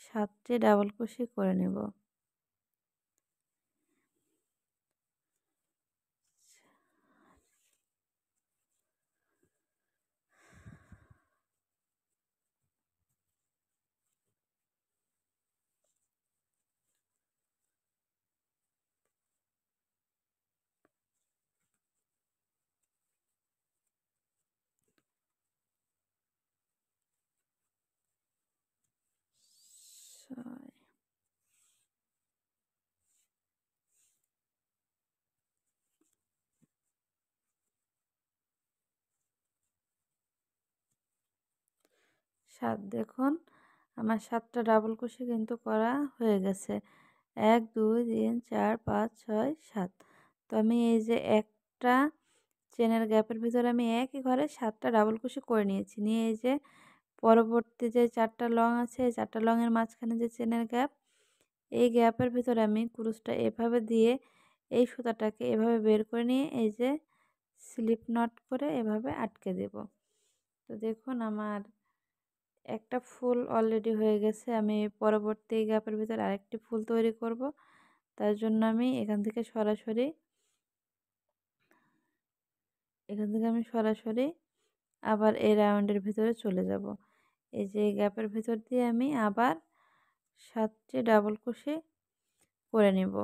7টি ডাবল কুশি করে নেব। ছয়, 7। দেখুন আমার 7টা ডাবল কুশি কিন্তু করা হয়ে গেছে। 1 2 3 4 5 6 7। তো আমি এই যে একটা চেনের গ্যাপের ভিতরে আমি একই ঘরে 7টা ডাবল কুশি করে নিয়েছি। নিয়ে এই যে পরবর্তী যে 4টা লং আছে, এই 4টা লংয়ের মাঝখানে যে চেনের গ্যাপ, এই গ্যাপের ভিতরে আমি কুরুশটা এভাবে দিয়ে এই সুতাটাকে এভাবে বের করে নিয়ে এই যে স্লিপ নট করে এভাবে আটকে দেব। তো দেখুন আমার একটা ফুল অলরেডি হয়ে গেছে। আমি পরবর্তী গ্যাপের ভিতরে আরেকটি ফুল তৈরি করব। তার জন্য আমি এখান থেকে আবার এই রাউন্ডের ভিতরে চলে যাব। এই যে গ্যাপের ভিতর দিয়ে আমি আবার 7টি ডাবল কুশি করে নেব।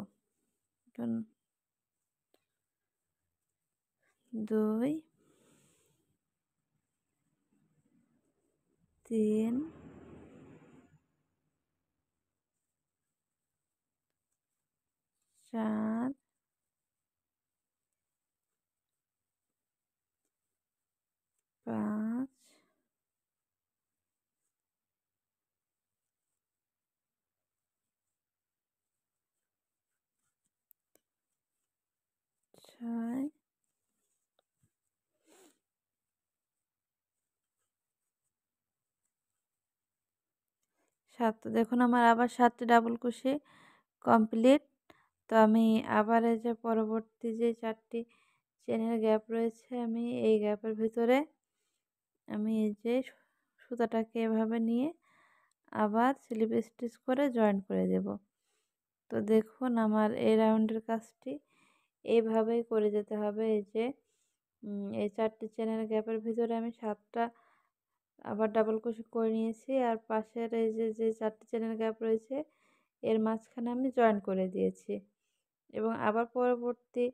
2 3 4 5 6 7। দেখুন আমার আবার 7টি ডাবল কুশি কমপ্লিট। তো আমি আবার এই যে পরবর্তী যে 4টি চেনের গ্যাপ রয়েছে, আমি এই গ্যাপের ভিতরে আমি এই যে সুতাটাকে এভাবে নিয়ে আবার স্লিপ স্টিচ করে জয়েন করে দেব। তো দেখুন আমার এই রাউন্ডের কাজটি এইভাবেই করে যেতে হবে। এই যে এই 4টি চেনের গ্যাপের ভিতরে আমি 7টা আবার ডাবল কুশি করে নিয়েছি, আর পাশের এই যে 4টি চেনের গ্যাপ রয়েছে এর মাঝখানে আমি জয়েন করে দিয়েছি এবং আবার পরবর্তী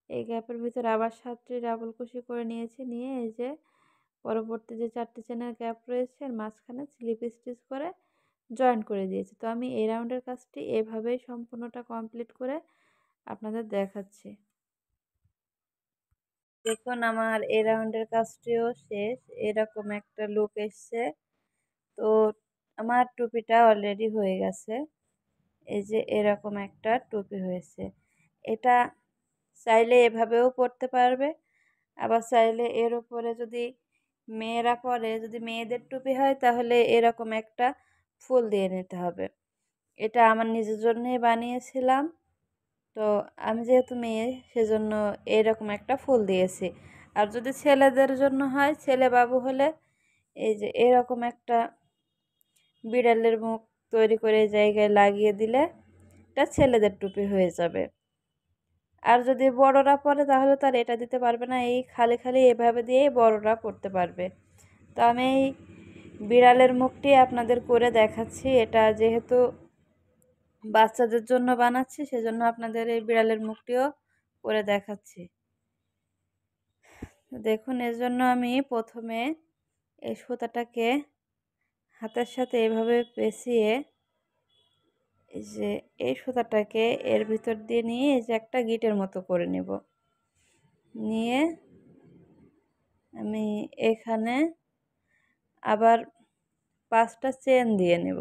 এই গ্যাপের ভিতরে আবার 7টি ডাবল কুশি করে নিয়েছি, নিয়ে এই যে পরবর্তী যে 4টি চেনের গ্যাপ রয়েছে এর মাঝখানে স্লিপ স্টিচ করে জয়েন করে দিয়েছি। তো আমি এই রাউন্ডের কাজটি এভাবেই সম্পূর্ণটা কমপ্লিট করে আপনাদের দেখাচ্ছি। দেখুন আমার এই রাউন্ডের কাজটিও শেষ, এরকম একটা লুক এসছে। তো আমার টুপিটা অলরেডি হয়ে গেছে, এই যে এরকম একটা টুপি হয়েছে। এটা চাইলে এভাবেও পরতে পারবে, আবার চাইলে এর উপরে যদি মেয়েরা পরে, যদি মেয়েদের টুপি হয় তাহলে এরকম একটা ফুল দিয়ে নিতে হবে। এটা আমার নিজের জন্যই বানিয়েছিলাম, তো আমি যেহেতু মেয়ে সেজন্য এরকম একটা ফুল দিয়েছি। আর যদি ছেলেদের জন্য হয়, ছেলে বাবু হলে এই যে এরকম একটা বিড়ালের মুখ তৈরি করে এই জায়গায় লাগিয়ে দিলে এটা ছেলেদের টুপি হয়ে যাবে। আর যদি বড়রা পরে তাহলে তো আর এটা দিতে পারবে না, এই খালি খালি এভাবে দিয়েই বড়রা পরতে পারবে। তো আমি এই বিড়ালের মুখটি আপনাদের করে দেখাচ্ছি। এটা যেহেতু বাচ্চাদের জন্য বানাচ্ছি সেজন্য আপনাদের এই বিড়ালের মুখটিও করে দেখাচ্ছি। দেখুন, এর জন্য আমি প্রথমে এই সুতাটাকে হাতের সাথে এভাবে পেঁচিয়ে এই যে এই সুতাটাকে এর ভিতর দিয়ে নিয়ে এই যে একটা গিঁটের মতো করে নেব। নিয়ে আমি এখানে আবার 5টা চেন দিয়ে নেব।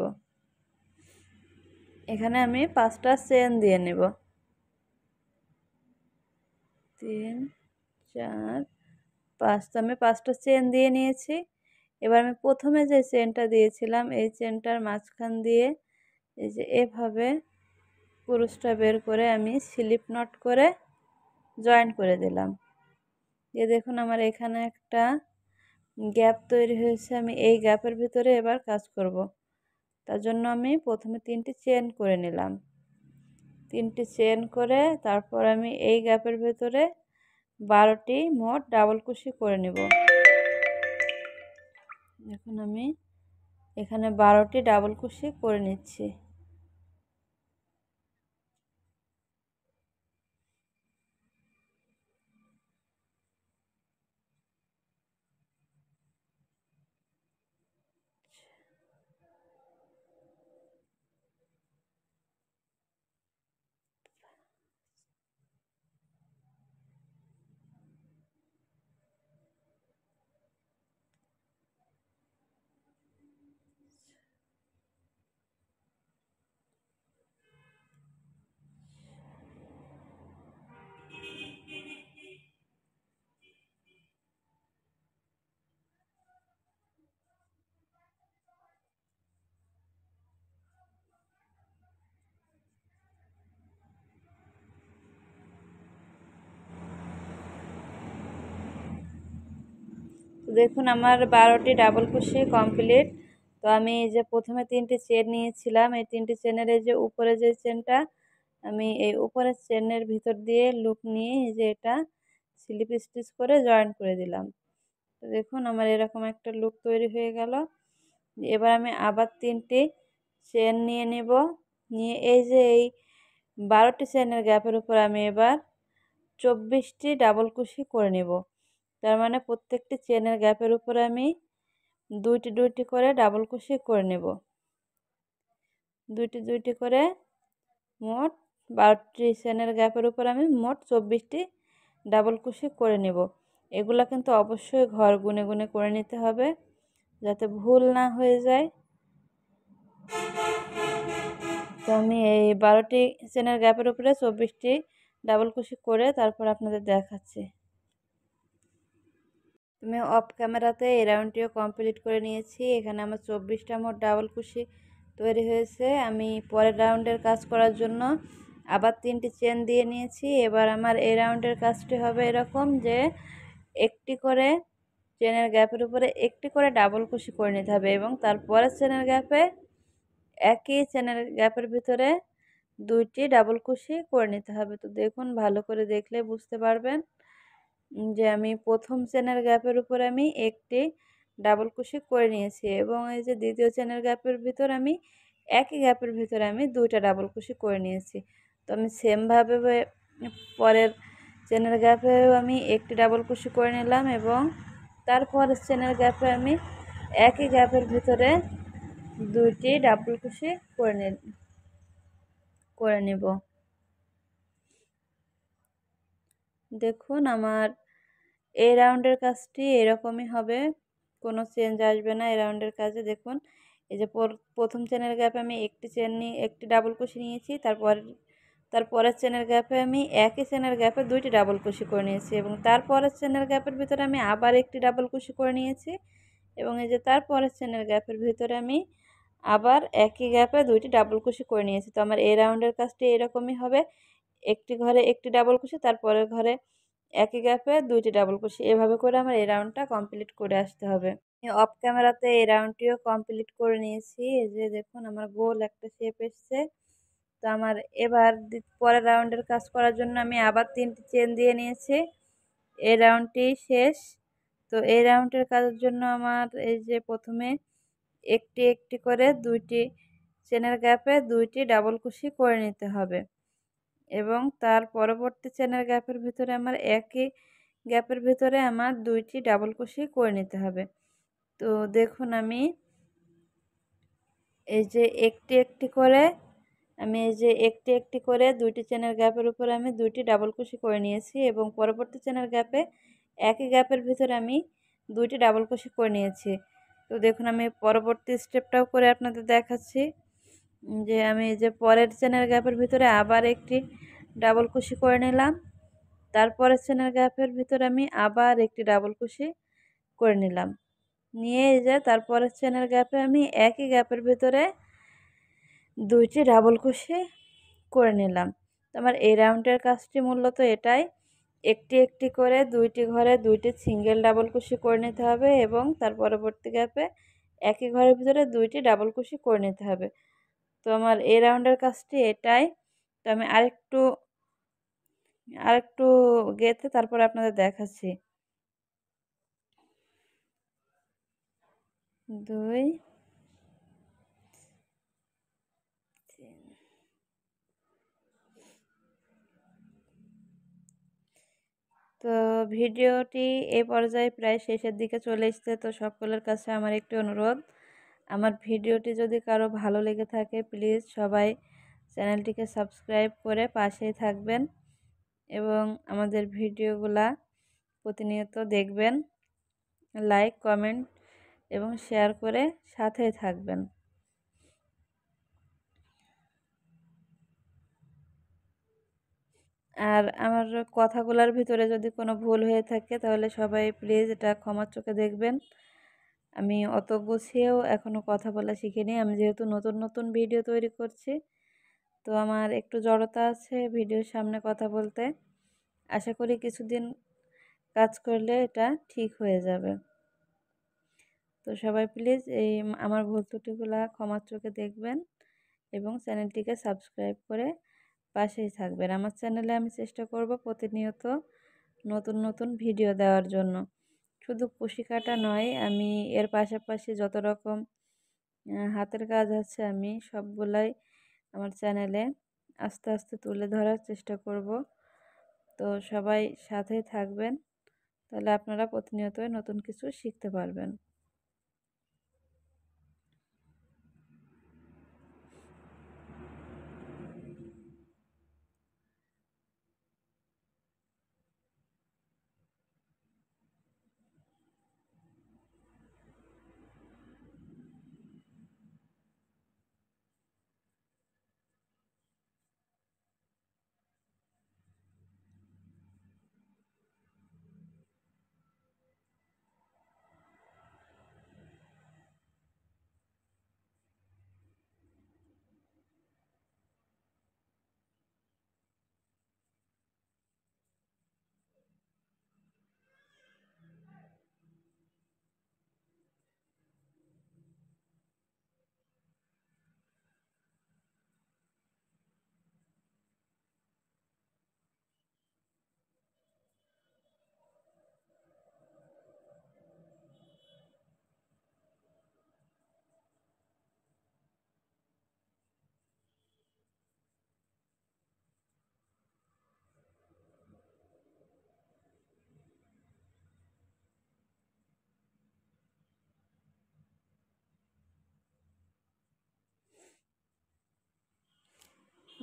এখানে আমি 5টা চেন দিয়ে নেব। 3, 4, 5। তো আমি 5টা চেন দিয়ে নিয়েছি। এবার আমি প্রথমে যে চেনটা দিয়েছিলাম এই চেনটার মাঝখান দিয়ে এই যে এভাবে কুরুশটা বের করে আমি স্লিপ নট করে জয়েন করে দিলাম। দিয়ে দেখুন আমার এখানে একটা গ্যাপ তৈরি হয়েছে। আমি এই গ্যাপের ভিতরে এবার কাজ করব। তার জন্য আমি প্রথমে 3টি চেন করে নিলাম। 3টি চেন করে তারপর আমি এই গ্যাপের ভিতরে 12টি মোট ডাবল কুশি করে নেব। এখন আমি এখানে 12টি ডাবল কুশি করে নিচ্ছি। তো দেখুন আমার 12টি ডাবল কুশি কমপ্লিট। তো আমি এই যে প্রথমে 3টি চেন নিয়েছিলাম, এই 3টি চেনের এই যে উপরে যে চেনটা আমি এই উপরের চেনের ভিতর দিয়ে লুপ নিয়ে এই যে এটা স্লিপ স্টিচ করে জয়েন করে দিলাম। তো দেখুন আমার এরকম একটা লুক তৈরি হয়ে গেল। এবার আমি আবার 3টি চেন নিয়ে নেব, নিয়ে এই যে এই 12টি চেনের গ্যাপের উপর আমি এবার 24টি ডাবল কুশি করে নেব। তার মানে প্রত্যেকটি চেনের গ্যাপের উপরে আমি 2টি 2টি করে ডাবল কুশি করে নেব। 2টি 2টি করে মোট 12টি চেনের গ্যাপের উপর আমি মোট 24টি ডাবল কুশি করে নেব। এগুলা কিন্তু অবশ্যই ঘর গুনে গুনে করে নিতে হবে যাতে ভুল না হয়ে যায়। তো আমি এই 12টি চেনের গ্যাপের উপরে 24টি ডাবল কুশি করে তারপর আপনাদের দেখাচ্ছি। আমি অফ ক্যামেরাতে এই রাউন্ডটিও কমপ্লিট করে নিয়েছি। এখানে আমার 24টা মোট ডাবল কুশি তৈরি হয়েছে। আমি পরের রাউন্ডের কাজ করার জন্য আবার 3টি চেন দিয়ে নিয়েছি। এবার আমার এই রাউন্ডের কাজটি হবে এরকম যে একটি করে চেনের গ্যাপের উপরে একটি করে ডাবল কুশি করে নিতে হবে এবং তারপরের চেনের গ্যাপে একই চেনের গ্যাপের ভিতরে 2টি ডাবল কুশি করে নিতে হবে। তো দেখুন, ভালো করে দেখলে বুঝতে পারবেন যে আমি প্রথম চেনের গ্যাপের উপরে আমি একটি ডাবল কুশি করে নিয়েছি এবং এই যে দ্বিতীয় চেনের গ্যাপের ভিতর আমি একই গ্যাপের ভিতরে আমি 2টা ডাবল কুশি করে নিয়েছি। তো আমি সেমভাবে পরের চেনের গ্যাপেও আমি একটি ডাবল কুশি করে নিলাম এবং তারপরের চেনের গ্যাপে আমি একই গ্যাপের ভিতরে 2টি ডাবল কুশি করে নেব। দেখুন আমার এই রাউন্ডের কাজটি এরকমই হবে, কোনো চেঞ্জ আসবে না এই রাউন্ডের কাজে। দেখুন এই যে প্রথম চেনের গ্যাপে আমি একটি ডাবল কুশি নিয়েছি, তারপরের চেনের গ্যাপে আমি একই চেনের গ্যাপে 2টি ডাবল কুশি করে নিয়েছি এবং তারপরের চেনের গ্যাপের ভিতরে আমি আবার একটি ডাবল কুশি করে নিয়েছি এবং এই যে তারপরের চেনের গ্যাপের ভিতরে আমি আবার একই গ্যাপে 2টি ডাবল কুশি করে নিয়েছি। তো আমার এই রাউন্ডের কাজটি এরকমই হবে, একটি ঘরে একটি ডাবল কুশি, তারপরের ঘরে একই গ্যাপে 2টি ডাবল কুশি, এভাবে করে আমার এই রাউন্ডটা কমপ্লিট করে আসতে হবে। অফ ক্যামেরাতে এই রাউন্ডটিও কমপ্লিট করে নিয়েছি। এই যে দেখুন আমার গোল একটা শেপ এসছে। তো আমার এবার পরের রাউন্ডের কাজ করার জন্য আমি আবার 3টি চেন দিয়ে নিয়েছি। এই রাউন্ডটি শেষ। তো এই রাউন্ডের কাজের জন্য আমার এই যে প্রথমে একটি একটি করে 2টি চেনের গ্যাপে 2টি ডাবল কুশি করে নিতে হবে এবং তার পরবর্তী চেনের গ্যাপের ভিতরে আমার একই গ্যাপের ভিতরে আমার 2টি ডাবল কুশি করে নিতে হবে। তো দেখুন আমি এই যে একটি একটি করে 2টি চেনের গ্যাপের উপরে আমি 2টি ডাবল কুশি করে নিয়েছি এবং পরবর্তী চেনের গ্যাপে একই গ্যাপের ভিতরে আমি 2টি ডাবল কুশি করে নিয়েছি। তো দেখুন আমি পরবর্তী স্টেপটাও করে আপনাদের দেখাচ্ছি যে আমি যে পরের চেনের গ্যাপের ভিতরে আবার একটি ডাবল কুশি করে নিলাম, তারপরের চেনের গ্যাপের ভিতরে আমি আবার একটি ডাবল কুশি করে নিলাম, নিয়ে এই যে তারপরের চেনের গ্যাপে আমি একই গ্যাপের ভিতরে 2টি ডাবল কুশি করে নিলাম। তো আমার এই রাউন্ডের কাজটি মূলত এটাই, একটি একটি করে 2টি ঘরে 2টি সিঙ্গেল ডাবল কুশি করে নিতে হবে এবং তার পরবর্তী গ্যাপে একই ঘরের ভিতরে 2টি ডাবল কুশি করে নিতে হবে। তো আমার এই রাউন্ডের কাজটি এটাই। তো আমি আরেকটু গেঁথে তারপরে আপনাদের দেখাচ্ছি। 2 3। তো ভিডিওটি এই পর্যায়ে প্রায় শেষের দিকে চলে এসেছে। তো সকলের কাছে আমার একটি অনুরোধ, আমার ভিডিওটি যদি কারো ভালো লেগে থাকে প্লিজ সবাই চ্যানেলটিকে সাবস্ক্রাইব করে পাশেই থাকবেন এবং আমাদের ভিডিওগুলা প্রতিনিয়ত দেখবেন, লাইক কমেন্ট এবং শেয়ার করে সাথেই থাকবেন। আর আমার কথাগুলোর ভিতরে যদি কোনো ভুল হয়ে থাকে তাহলে সবাই প্লিজ এটা ক্ষমার চোখে দেখবেন। আমি অত গুছিয়েও এখনও কথা বলা শিখিনি, আমি যেহেতু নতুন নতুন ভিডিও তৈরি করছি তো আমার একটু জড়তা আছে ভিডিওর সামনে কথা বলতে। আশা করি কিছুদিন কাজ করলে এটা ঠিক হয়ে যাবে। তো সবাই প্লিজ আমার ভুল ত্রুটিগুলো ক্ষমার চোখে দেখবেন এবং চ্যানেলটিকে সাবস্ক্রাইব করে পাশেই থাকবেন। আমার চ্যানেলে আমি চেষ্টা করব প্রতিনিয়ত নতুন নতুন ভিডিও দেওয়ার জন্য। শুধু কুশি কাটা নয়, আমি এর পাশাপাশি যত রকম হাতের কাজ আছে আমি সবগুলাই আমার চ্যানেলে আস্তে আস্তে তুলে ধরার চেষ্টা করব। তো সবাই সাথেই থাকবেন, তাহলে আপনারা প্রতিনিয়তই নতুন কিছু শিখতে পারবেন।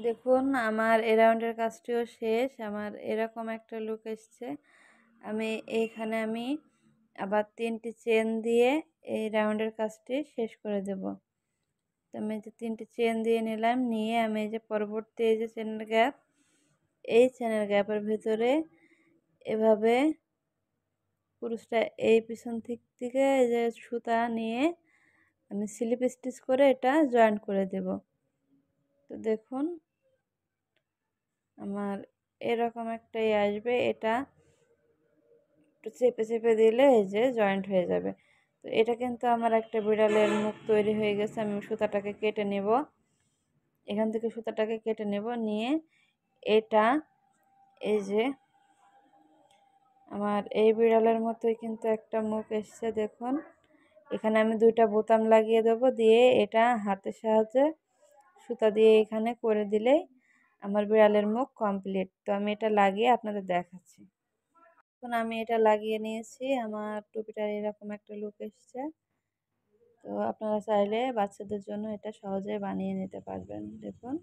দেখুন আমার এ রাউন্ডের কাজটিও শেষ। আমার এরকম একটা লুক এসছে। আমি আবার ৩টি চেন দিয়ে এই রাউন্ডের কাজটি শেষ করে দেব। তো আমি এই যে ৩টি চেন দিয়ে নিলাম, নিয়ে আমি এই যে পরবর্তী এই যে চেনের গ্যাপ, এই চেনের গ্যাপের ভিতরে এভাবে কুরুশটা এই পিছন থেকে এই যে সুতা নিয়ে আমি স্লিপ স্টিচ করে এটা জয়েন্ট করে দেব। তো দেখুন আমার এরকম একটা আসবে, এটা একটু চেপে চেপে দিলে এই যে জয়েন্ট হয়ে যাবে। তো এটা কিন্তু আমার একটা বিড়ালের মুখ তৈরি হয়ে গেছে। আমি সুতাটাকে কেটে নেব, এখান থেকে সুতাটাকে কেটে নেব, নিয়ে এটা এই যে আমার এই বিড়ালের মতোই কিন্তু একটা মুখ এসছে দেখুন। এখানে আমি 2টা বোতাম লাগিয়ে দেবো, দিয়ে এটা হাতের সাহায্যে সুতা দিয়ে এখানে করে দিলেই আমার বিড়ালের মুখ কমপ্লিট। তো আমি এটা লাগিয়ে আপনাদের দেখাচ্ছি। এখন আমি এটা লাগিয়ে নিয়েছি, আমার টুপিটার এরকম একটা লুক এসছে। তো আপনারা চাইলে বাচ্চাদের জন্য এটা সহজে বানিয়ে নিতে পারবেন। দেখুন।